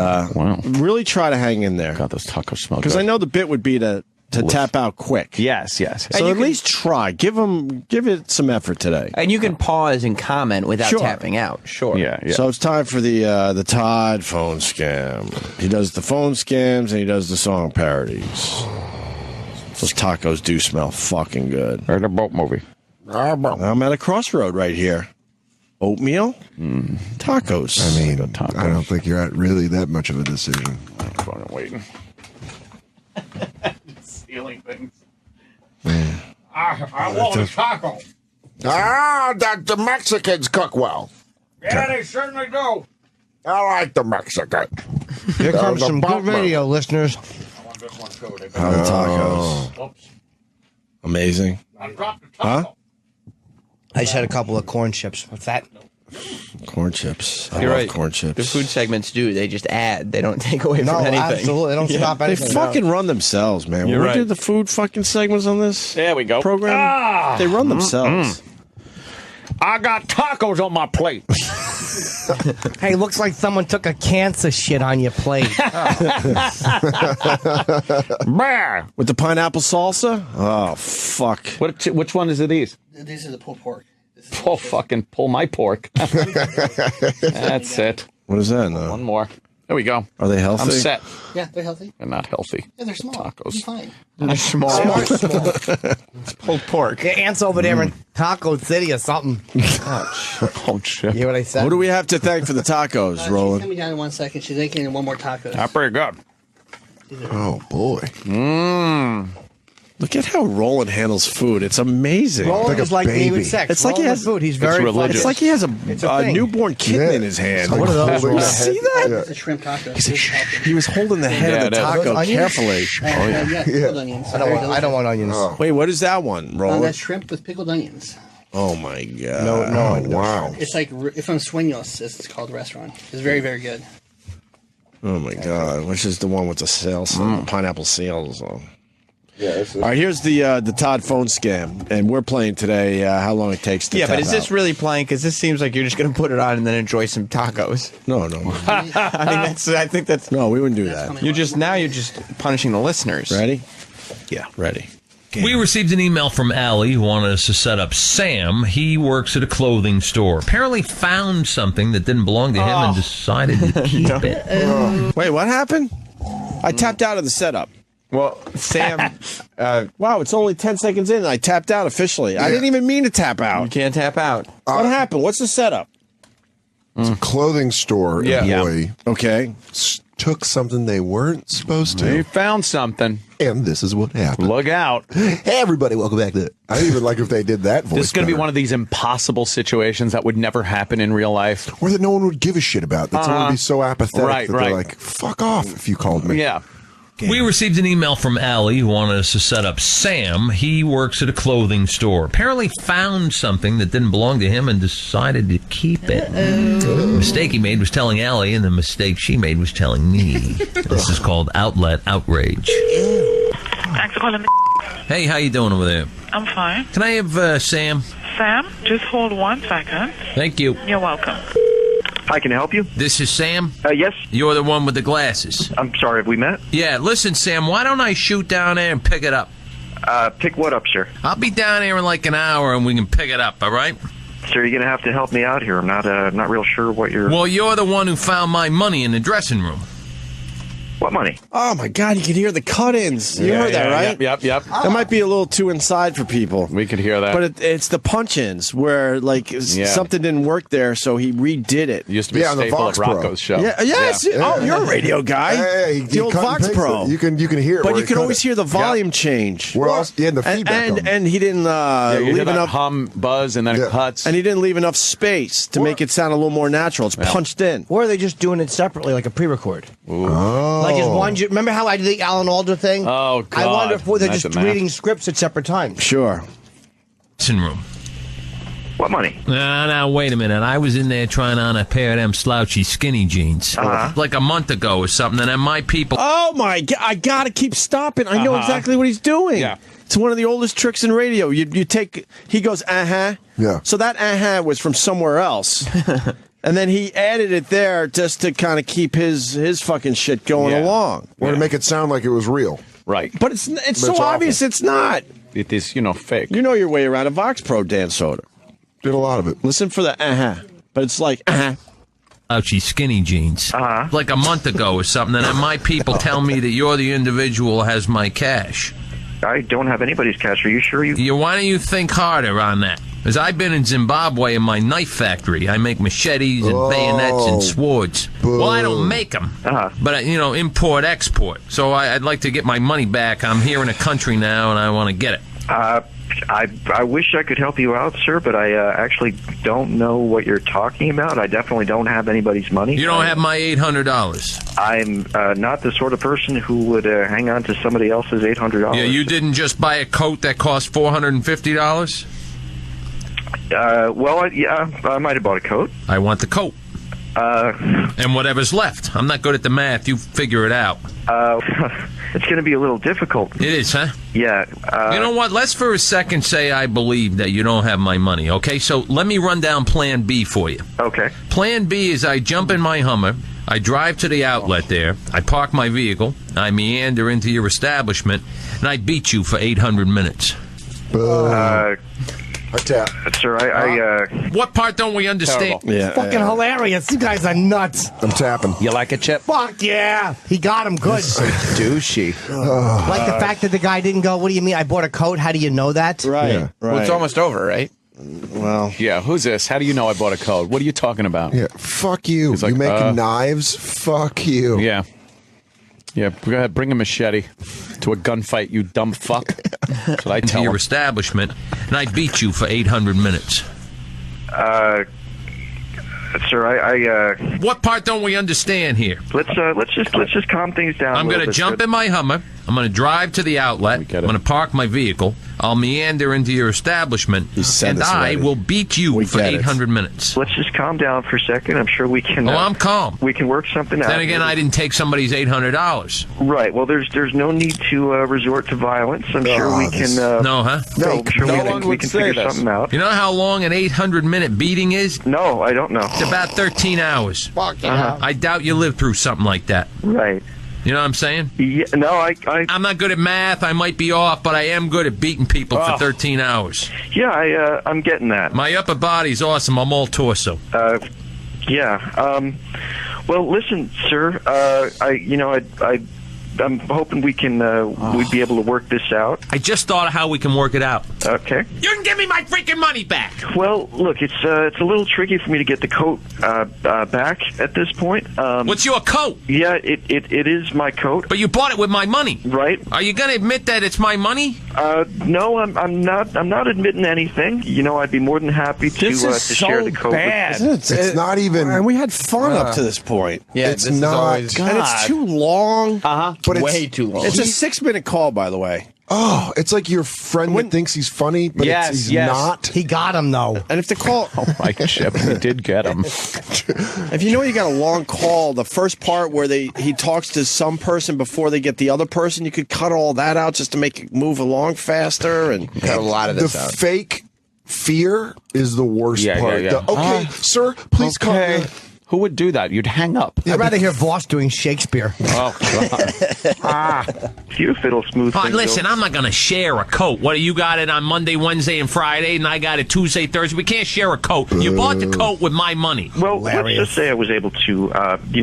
[SPEAKER 5] really try to hang in there.
[SPEAKER 3] God, those tacos smell good.
[SPEAKER 5] Because I know the bit would be to tap out quick.
[SPEAKER 3] Yes.
[SPEAKER 5] So at least try. Give it some effort today.
[SPEAKER 4] And you can pause and comment without tapping out. Sure.
[SPEAKER 3] Yeah.
[SPEAKER 5] So it's time for the Todd phone scam. He does the phone scams and he does the song parodies. Those tacos do smell fucking good.
[SPEAKER 3] Or the boat movie.
[SPEAKER 5] I'm at a crossroad right here. Oatmeal? Tacos.
[SPEAKER 6] I mean, I don't think you're at really that much of a decision.
[SPEAKER 3] I'm fucking waiting. Stealing things.
[SPEAKER 9] I want a taco.
[SPEAKER 13] That the Mexicans cook well.
[SPEAKER 9] Yeah, they certainly do.
[SPEAKER 13] I like the Mexican.
[SPEAKER 11] Here comes some good radio, listeners.
[SPEAKER 9] I want this one too. They
[SPEAKER 5] How the tacos.
[SPEAKER 9] Oops.
[SPEAKER 5] Amazing.
[SPEAKER 9] I dropped the taco.
[SPEAKER 5] Huh?
[SPEAKER 11] I just had a couple of corn chips. What's that?
[SPEAKER 5] Corn chips. I
[SPEAKER 4] You're
[SPEAKER 5] love
[SPEAKER 4] right.
[SPEAKER 5] corn chips.
[SPEAKER 4] The food segments do. They just add. They don't take away from anything.
[SPEAKER 11] Absolutely. They don't stop
[SPEAKER 5] They
[SPEAKER 11] anything.
[SPEAKER 5] fucking run themselves, man.
[SPEAKER 3] You're
[SPEAKER 5] When we
[SPEAKER 3] right.
[SPEAKER 5] do the food fucking segments on this
[SPEAKER 3] There we go.
[SPEAKER 5] program, they run themselves.
[SPEAKER 9] I got tacos on my plate.
[SPEAKER 11] Hey, looks like someone took a cancer shit on your plate.
[SPEAKER 9] Bear.
[SPEAKER 5] With the pineapple salsa? Oh, fuck.
[SPEAKER 3] Which one is it? These?
[SPEAKER 15] These are the pulled pork.
[SPEAKER 3] Oh, fucking pull my pork. That's it.
[SPEAKER 5] What is that now?
[SPEAKER 3] One more. There we go.
[SPEAKER 5] Are they healthy?
[SPEAKER 3] I'm set.
[SPEAKER 15] Yeah, they're healthy.
[SPEAKER 3] They're not healthy.
[SPEAKER 15] Yeah, they're small.
[SPEAKER 3] Tacos.
[SPEAKER 15] You're fine.
[SPEAKER 4] They're small.
[SPEAKER 11] It's pulled pork. The ants over there in Taco City or something.
[SPEAKER 3] Oh, shit.
[SPEAKER 11] You hear what I said?
[SPEAKER 5] Who do we have to thank for the tacos,
[SPEAKER 15] She's
[SPEAKER 5] Roland?
[SPEAKER 15] coming down in 1 second. She's making one more taco.
[SPEAKER 3] Not pretty good.
[SPEAKER 6] Oh, boy.
[SPEAKER 5] Look at how Roland handles food. It's amazing.
[SPEAKER 11] Roland is like me with sex.
[SPEAKER 5] It's like he
[SPEAKER 11] Roland
[SPEAKER 5] has
[SPEAKER 11] with food. He's very
[SPEAKER 3] religious.
[SPEAKER 5] It's like he has a
[SPEAKER 11] thing.
[SPEAKER 5] newborn kitten
[SPEAKER 6] Yeah.
[SPEAKER 5] in his hand.
[SPEAKER 6] What are those?
[SPEAKER 5] You see that?
[SPEAKER 15] It's a shrimp taco.
[SPEAKER 5] He was holding the head
[SPEAKER 3] Yeah,
[SPEAKER 5] of the
[SPEAKER 3] it is.
[SPEAKER 5] taco
[SPEAKER 11] Those onions?
[SPEAKER 5] carefully.
[SPEAKER 15] Yeah, pickled onions.
[SPEAKER 11] I don't want onions.
[SPEAKER 5] Wait, what is that one, Roland?
[SPEAKER 15] That's shrimp with pickled onions.
[SPEAKER 5] Oh my god!
[SPEAKER 11] No.
[SPEAKER 6] Wow.
[SPEAKER 15] It's like it's from Sueños. It's called the restaurant. It's very, very good.
[SPEAKER 5] Oh my god! Which is the one with the salsa, the pineapple salsa? All right, here's the Todd phone scam, and we're playing today. How long it takes to
[SPEAKER 4] Yeah, but
[SPEAKER 5] tap
[SPEAKER 4] is this
[SPEAKER 5] out.
[SPEAKER 4] really playing? Because this seems like you're just going to put it on and then enjoy some tacos.
[SPEAKER 5] No.
[SPEAKER 4] I think that's
[SPEAKER 5] no. We wouldn't do that.
[SPEAKER 4] You're just punishing the listeners.
[SPEAKER 5] Ready? Yeah, ready.
[SPEAKER 14] We received an email from Allie who wanted us to set up Sam. He works at a clothing store. Apparently found something that didn't belong to him and decided to keep it.
[SPEAKER 5] Wait, what happened? I tapped out of the setup.
[SPEAKER 4] Well, Sam...
[SPEAKER 5] wow, it's only 10 seconds in. I tapped out officially. I didn't even mean to tap out.
[SPEAKER 4] You can't tap out.
[SPEAKER 5] What happened? What's the setup?
[SPEAKER 6] It's a clothing store employee.
[SPEAKER 5] Okay.
[SPEAKER 6] Took something they weren't supposed to.
[SPEAKER 3] They found something.
[SPEAKER 6] And this is what happened.
[SPEAKER 3] Look out.
[SPEAKER 6] Hey, everybody, welcome back to... I don't even like if they did that voice.
[SPEAKER 3] This is going to be one of these impossible situations that would never happen in real life.
[SPEAKER 6] Or that no one would give a shit about. That someone would be so apathetic that they're like, fuck off if you called me.
[SPEAKER 3] Yeah.
[SPEAKER 14] We received an email from Allie who wanted us to set up Sam. He works at a clothing store. Apparently found something that didn't belong to him and decided to keep it. The mistake he made was telling Allie, and the mistake she made was telling me. This is called outlet outrage.
[SPEAKER 16] Thanks for calling me.
[SPEAKER 14] Hey, how you doing over there?
[SPEAKER 16] I'm fine.
[SPEAKER 14] Can I have Sam?
[SPEAKER 16] Sam, just hold 1 second.
[SPEAKER 14] Thank you.
[SPEAKER 16] You're welcome.
[SPEAKER 17] Hi, can I help you?
[SPEAKER 14] This is Sam?
[SPEAKER 17] Yes.
[SPEAKER 14] You're the one with the glasses.
[SPEAKER 17] I'm sorry, have we met?
[SPEAKER 14] Yeah, listen, Sam, why don't I shoot down there and pick it up?
[SPEAKER 17] Pick what up, sir?
[SPEAKER 14] I'll be down here in like an hour and we can pick it up, all right?
[SPEAKER 17] Sir, you're going to have to help me out here. I'm not real sure what you're...
[SPEAKER 14] Well, you're the one who found my money in the dressing room.
[SPEAKER 17] What money?
[SPEAKER 5] Oh, my God, you can hear the cut-ins. You heard that, right?
[SPEAKER 3] Yep.
[SPEAKER 5] That might be a little too inside for people.
[SPEAKER 3] We could hear that.
[SPEAKER 5] But it's the punch-ins where, like, something didn't work there, so he redid it.
[SPEAKER 3] Used to be a staple of Rocco's show.
[SPEAKER 5] Yeah, yes.
[SPEAKER 3] Yeah.
[SPEAKER 5] Oh, you're a radio guy.
[SPEAKER 6] Hey,
[SPEAKER 5] the old Fox Pro.
[SPEAKER 6] You can hear it.
[SPEAKER 5] But you can always hear the volume change.
[SPEAKER 6] Where else? Yeah, the feedback.
[SPEAKER 5] And he didn't
[SPEAKER 3] you
[SPEAKER 5] leave
[SPEAKER 3] hear
[SPEAKER 5] enough
[SPEAKER 3] hum, buzz, and then it cuts.
[SPEAKER 5] And he didn't leave enough space to make it sound a little more natural. It's punched in.
[SPEAKER 11] Or are they just doing it separately, like a pre-record?
[SPEAKER 6] Oh.
[SPEAKER 11] Like, is one... Remember how I did the Alan Alda thing?
[SPEAKER 3] Oh, God.
[SPEAKER 11] I wonder if they're
[SPEAKER 3] That's
[SPEAKER 11] just
[SPEAKER 3] a math.
[SPEAKER 11] reading scripts at separate times.
[SPEAKER 5] Sure.
[SPEAKER 14] Dressing room.
[SPEAKER 17] What money?
[SPEAKER 14] Now, wait a minute. I was in there trying on a pair of them slouchy skinny jeans. Like a month ago or something, and then my people...
[SPEAKER 5] Oh, my God. I got to keep stopping. I know exactly what he's doing.
[SPEAKER 3] Yeah.
[SPEAKER 5] It's one of the oldest tricks in radio. You take... He goes, uh-huh.
[SPEAKER 6] Yeah.
[SPEAKER 5] So that uh-huh was from somewhere else. And then he added it there just to kind of keep his fucking shit going along.
[SPEAKER 6] Or to make it sound like it was real.
[SPEAKER 3] Right.
[SPEAKER 5] But it's so
[SPEAKER 6] awful.
[SPEAKER 5] obvious it's not.
[SPEAKER 3] It is, fake.
[SPEAKER 5] You know your way around a Vox Pro, Dan Soder.
[SPEAKER 6] Did a lot of it.
[SPEAKER 5] Listen for the uh-huh. But it's like, uh-huh.
[SPEAKER 14] Slouchy skinny jeans. Like a month ago or something, and then my people tell me that you're the individual who has my cash.
[SPEAKER 17] I don't have anybody's cash. Are you sure you...
[SPEAKER 14] Why don't you think harder on that? Because I've been in Zimbabwe in my knife factory. I make machetes and bayonets and swords. Well, I don't make them, but, import, export. So I'd like to get my money back. I'm here in a country now, and I want to get it.
[SPEAKER 17] I wish I could help you out, sir, but I actually don't know what you're talking about. I definitely don't have anybody's money.
[SPEAKER 14] You don't have my $800.
[SPEAKER 17] I'm not the sort of person who would hang on to somebody else's $800.
[SPEAKER 14] Yeah, you didn't just buy a coat that cost $450?
[SPEAKER 17] I might have bought a coat.
[SPEAKER 14] I want the coat. And whatever's left. I'm not good at the math. You figure it out.
[SPEAKER 17] It's going to be a little difficult.
[SPEAKER 14] It is, huh?
[SPEAKER 17] Yeah.
[SPEAKER 14] You know what? Let's for a second say I believe that you don't have my money, okay? So let me run down Plan B for you.
[SPEAKER 17] Okay.
[SPEAKER 14] Plan B is I jump in my Hummer, I drive to the outlet there, I park my vehicle, I meander into your establishment, and I beat you for 800 minutes.
[SPEAKER 6] I tap.
[SPEAKER 17] Sir,
[SPEAKER 14] What part don't we understand?
[SPEAKER 5] Yeah,
[SPEAKER 11] Fucking hilarious. You guys are nuts.
[SPEAKER 6] I'm tapping.
[SPEAKER 3] You like it, Chip?
[SPEAKER 11] Fuck yeah. He got him good.
[SPEAKER 3] So douchey.
[SPEAKER 11] Like the fact that the guy didn't go, what do you mean? I bought a coat. How do you know that?
[SPEAKER 5] Right.
[SPEAKER 6] Yeah.
[SPEAKER 5] Right.
[SPEAKER 4] Well, it's almost over, right?
[SPEAKER 5] Well,
[SPEAKER 3] Yeah, who's this? How do you know I bought a coat? What are you talking about?
[SPEAKER 6] Yeah, fuck you.
[SPEAKER 3] He's like,
[SPEAKER 6] you making knives? Fuck you.
[SPEAKER 3] Yeah. Yeah, go ahead, bring a machete to a gunfight, you dumb fuck. That's what I
[SPEAKER 14] Into
[SPEAKER 3] tell
[SPEAKER 14] your
[SPEAKER 3] him.
[SPEAKER 14] establishment, and I beat you for 800 minutes.
[SPEAKER 17] sir,
[SPEAKER 14] What part don't we understand here?
[SPEAKER 17] let's just calm things down.
[SPEAKER 14] I'm going to jump in my Hummer. I'm going to drive to the outlet. I'm going to park my vehicle. I'll meander into your establishment, and I will beat you for 800 minutes.
[SPEAKER 17] Let's just calm down for a second. I'm sure we can.
[SPEAKER 14] I'm calm.
[SPEAKER 17] We can work something out.
[SPEAKER 14] Then again, I didn't take somebody's $800.
[SPEAKER 17] Right. Well, there's no need to resort to violence. I'm sure we can.
[SPEAKER 14] No, huh?
[SPEAKER 17] No, I'm sure we can figure something out.
[SPEAKER 14] You know how long an 800-minute beating is?
[SPEAKER 17] No, I don't know.
[SPEAKER 14] It's about 13 hours. I doubt you lived through something like that.
[SPEAKER 17] Right.
[SPEAKER 14] You know what I'm saying?
[SPEAKER 17] Yeah, no,
[SPEAKER 14] I'm not good at math. I might be off, but I am good at beating people for 13 hours.
[SPEAKER 17] Yeah, I'm getting that.
[SPEAKER 14] My upper body's awesome. I'm all torso.
[SPEAKER 17] Yeah. Well, listen, sir. I'm hoping we can we'd be able to work this out.
[SPEAKER 14] I just thought of how we can work it out.
[SPEAKER 17] Okay.
[SPEAKER 14] You can give me my freaking money back.
[SPEAKER 17] Well, look, it's a little tricky for me to get the coat back at this point.
[SPEAKER 14] What's your coat?
[SPEAKER 17] Yeah, it is my coat.
[SPEAKER 14] But you bought it with my money,
[SPEAKER 17] right?
[SPEAKER 14] Are you going to admit that it's my money?
[SPEAKER 17] No, I'm not. I'm not admitting anything. You know, I'd be more than happy to share the coat.
[SPEAKER 5] Bad.
[SPEAKER 6] It's not even.
[SPEAKER 5] And we had fun up to this point.
[SPEAKER 6] Yeah, it's not.
[SPEAKER 5] And it's too long.
[SPEAKER 6] But
[SPEAKER 5] way
[SPEAKER 6] it's
[SPEAKER 5] too long. It's a 6-minute call, by the way.
[SPEAKER 6] Oh, it's like your friend that thinks he's funny, but he's not.
[SPEAKER 11] He got him, though.
[SPEAKER 5] And if the call...
[SPEAKER 3] Oh, my Chip, he did get him.
[SPEAKER 5] If you know you got a long call, the first part where he talks to some person before they get the other person, you could cut all that out just to make it move along faster. And
[SPEAKER 18] cut a lot of this out.
[SPEAKER 6] The fake fear is the worst part.
[SPEAKER 3] Yeah.
[SPEAKER 6] Okay, sir, please come in.
[SPEAKER 3] Who would do that? You'd hang up.
[SPEAKER 11] I'd rather hear Voss doing Shakespeare.
[SPEAKER 3] Oh, God.
[SPEAKER 17] You fiddle smooth.
[SPEAKER 14] Listen, I'm not going to share a coat. What, you got it on Monday, Wednesday, and Friday, and I got it Tuesday, Thursday. We can't share a coat. You bought the coat with my money.
[SPEAKER 17] Well, let's just say I was able to,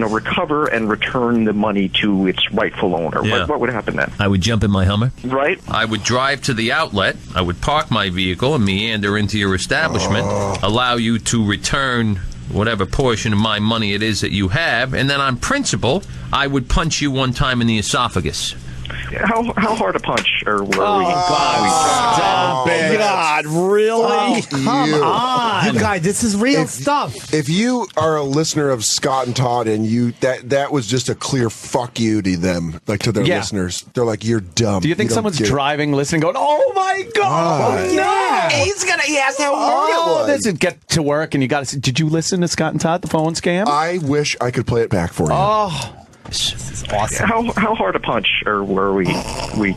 [SPEAKER 17] recover and return the money to its rightful owner.
[SPEAKER 14] Yeah.
[SPEAKER 17] What would happen then?
[SPEAKER 14] I would jump in my Hummer.
[SPEAKER 17] Right.
[SPEAKER 14] I would drive to the outlet. I would park my vehicle and meander into your establishment, allow you to return whatever portion of my money it is that you have, and then on principle, I would punch you one time in the esophagus.
[SPEAKER 17] How hard a punch were we?
[SPEAKER 5] Stop it. God, really?
[SPEAKER 11] Come on. You guys, this is real stuff.
[SPEAKER 6] If you are a listener of Scott and Todd and that was just a clear fuck you to them, like to their listeners. They're like, you're dumb.
[SPEAKER 3] Do you think someone's driving, listening, going, oh my God,
[SPEAKER 11] yeah.
[SPEAKER 18] He asked how hard it was.
[SPEAKER 3] This is get to work and you got to, did you listen to Scott and Todd, the phone scam?
[SPEAKER 6] I wish I could play it back for you.
[SPEAKER 3] Oh,
[SPEAKER 11] this is awesome.
[SPEAKER 17] How hard a punch were we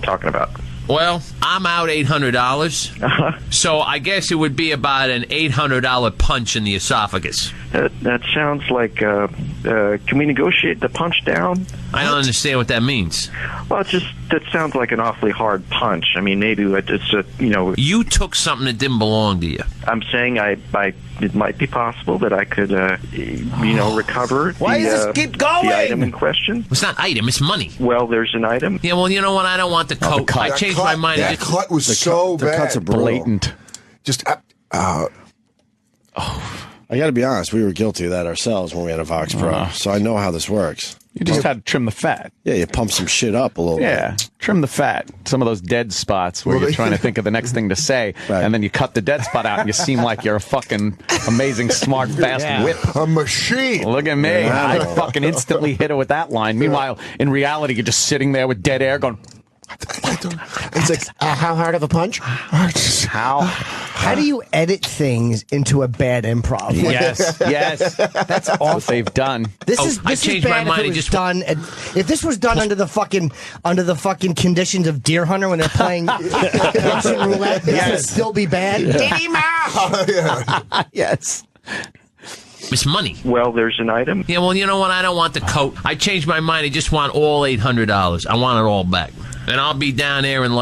[SPEAKER 17] talking about?
[SPEAKER 14] Well, I'm out $800, so I guess it would be about an $800 punch in the esophagus.
[SPEAKER 17] That sounds like, can we negotiate the punch down?
[SPEAKER 14] I don't understand what that means.
[SPEAKER 17] Well, that sounds like an awfully hard punch. I mean, maybe it's a,
[SPEAKER 14] You took something that didn't belong to you.
[SPEAKER 17] I'm saying it might be possible that I could, recover
[SPEAKER 18] Why does this keep going?
[SPEAKER 17] The item in question.
[SPEAKER 14] It's not item, it's money.
[SPEAKER 17] Well, there's an item.
[SPEAKER 14] Yeah, well, you know what? I don't want the coat. I changed my mind.
[SPEAKER 6] That cut was so bad.
[SPEAKER 5] The cuts are
[SPEAKER 3] blatant.
[SPEAKER 6] Just,
[SPEAKER 5] I got to be honest, we were guilty of that ourselves when we had a Vox Pro, so I know how this works.
[SPEAKER 3] You just had to trim the fat.
[SPEAKER 5] Yeah, you pump some shit up a little bit.
[SPEAKER 3] Yeah, trim the fat. Some of those dead spots where you're trying to think of the next thing to say, and then you cut the dead spot out and you seem like you're a fucking amazing, smart, fast whip.
[SPEAKER 6] A machine.
[SPEAKER 3] Look at me. I fucking instantly hit her with that line. Meanwhile, in reality, you're just sitting there with dead air going...
[SPEAKER 18] It's like, how hard of a punch?
[SPEAKER 11] How do you edit things into a bad improv?
[SPEAKER 3] Yes.
[SPEAKER 11] That's awful.
[SPEAKER 3] What they've done.
[SPEAKER 11] This is bad if it was done. If this was done under the fucking conditions of Deer Hunter when they're playing Russian roulette, this would still be bad.
[SPEAKER 3] Yes.
[SPEAKER 14] It's money.
[SPEAKER 17] Well, there's an item.
[SPEAKER 14] Yeah, well, you know what? I don't want the coat. I changed my mind. I just want all $800. I want it all back. And I'll be down there in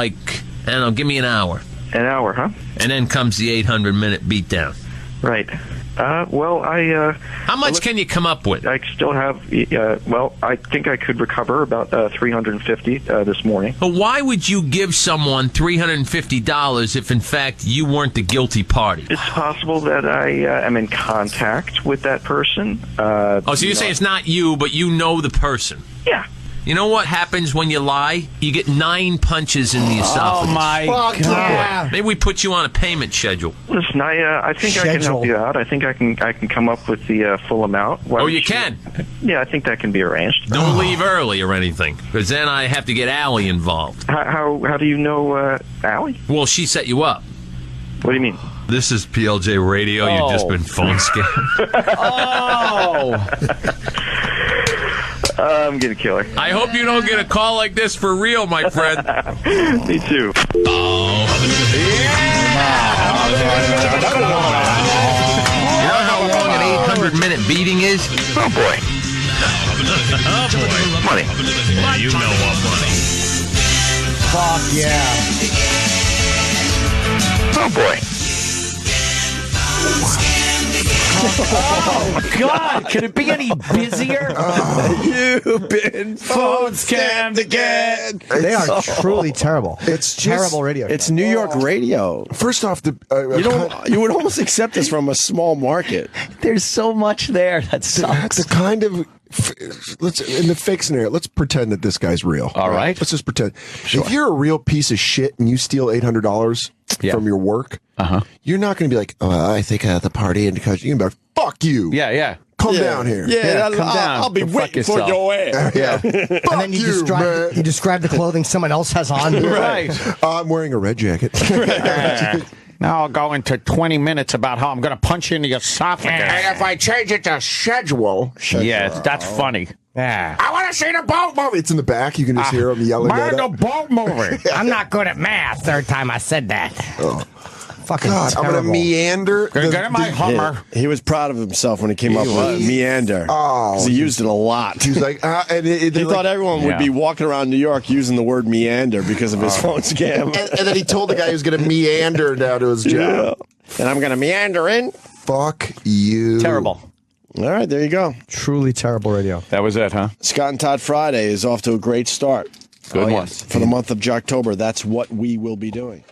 [SPEAKER 14] give me an hour.
[SPEAKER 17] An hour, huh?
[SPEAKER 14] And then comes the 800-minute beatdown.
[SPEAKER 17] Right. How
[SPEAKER 14] much can you come up with?
[SPEAKER 17] I still have, I think I could recover about $350 this morning.
[SPEAKER 14] But why would you give someone $350 if, in fact, you weren't the guilty party?
[SPEAKER 17] It's possible that I am in contact with that person.
[SPEAKER 14] So you're saying it's not you, but you know the person?
[SPEAKER 17] Yeah.
[SPEAKER 14] You know what happens when you lie? You get 9 punches in the esophagus.
[SPEAKER 3] Oh, my God.
[SPEAKER 14] Maybe we put you on a payment schedule.
[SPEAKER 17] Listen, I think I can help you out. I think I can come up with the full amount.
[SPEAKER 14] You can?
[SPEAKER 17] Yeah, I think that can be arranged.
[SPEAKER 14] Don't leave early or anything, because then I have to get Allie involved.
[SPEAKER 17] How do you know Allie?
[SPEAKER 14] Well, she set you up.
[SPEAKER 17] What do you mean?
[SPEAKER 14] This is PLJ Radio. You've just been phone scammed.
[SPEAKER 17] I'm gonna kill her.
[SPEAKER 14] I hope you don't get a call like this for real, my friend.
[SPEAKER 17] Me too.
[SPEAKER 14] You know how long an 800-minute beating is?
[SPEAKER 17] Oh, boy.
[SPEAKER 14] Oh, boy.
[SPEAKER 17] Money.
[SPEAKER 14] Yeah, you know what money.
[SPEAKER 11] Fuck yeah.
[SPEAKER 17] Oh, boy.
[SPEAKER 3] Oh, God. Could it be any busier?
[SPEAKER 5] You've been phone scammed again.
[SPEAKER 11] They are truly terrible.
[SPEAKER 5] It's
[SPEAKER 11] terrible radio.
[SPEAKER 5] It's New York radio.
[SPEAKER 6] First off,
[SPEAKER 5] you would almost accept this from a small market.
[SPEAKER 3] There's so much there that sucks.
[SPEAKER 6] The kind of let's in the fake scenario. Let's pretend that this guy's real.
[SPEAKER 3] All right.
[SPEAKER 6] Let's just pretend. Sure. If you're a real piece of shit and you steal $800 from your work, you're not going to be like, "Oh, I think the party," and because you're going to be like, "Fuck you."
[SPEAKER 3] Yeah.
[SPEAKER 6] Come down here.
[SPEAKER 5] Yeah,
[SPEAKER 3] come down.
[SPEAKER 5] I'll be
[SPEAKER 3] Go
[SPEAKER 5] waiting
[SPEAKER 3] fuck
[SPEAKER 5] for your ass.
[SPEAKER 3] Yeah.
[SPEAKER 11] And then you describe the clothing someone else has on.
[SPEAKER 3] Right.
[SPEAKER 6] I'm wearing a red jacket.
[SPEAKER 9] Now I'll go into 20 minutes about how I'm going to punch you in the esophagus.
[SPEAKER 13] And if I change it to schedule.
[SPEAKER 9] Yeah, that's funny.
[SPEAKER 11] Yeah.
[SPEAKER 13] I want to see the boat movie.
[SPEAKER 6] It's in the back. You can just hear him yelling at
[SPEAKER 9] the
[SPEAKER 6] it.
[SPEAKER 9] boat movie.
[SPEAKER 11] I'm not good at math. Third time I said that.
[SPEAKER 6] Oh.
[SPEAKER 11] Fucking
[SPEAKER 6] God, I'm
[SPEAKER 11] terrible.
[SPEAKER 6] going to meander.
[SPEAKER 9] Gonna get in my Hummer.
[SPEAKER 5] He was proud of himself when he came up with meander.
[SPEAKER 6] Oh.
[SPEAKER 5] 'Cause he used it a lot.
[SPEAKER 6] He was like, and
[SPEAKER 5] he thought everyone would be walking around New York using the word meander because of his phone scam.
[SPEAKER 6] And then he told the guy he was going to meander down to his job.
[SPEAKER 5] And I'm going to meander in.
[SPEAKER 6] Fuck you.
[SPEAKER 3] Terrible.
[SPEAKER 5] All right, there you go.
[SPEAKER 11] Truly terrible radio.
[SPEAKER 3] That was it, huh?
[SPEAKER 5] Scott and Todd Friday is off to a great start.
[SPEAKER 3] Good one.
[SPEAKER 5] For the month of Jocktober, that's what we will be doing.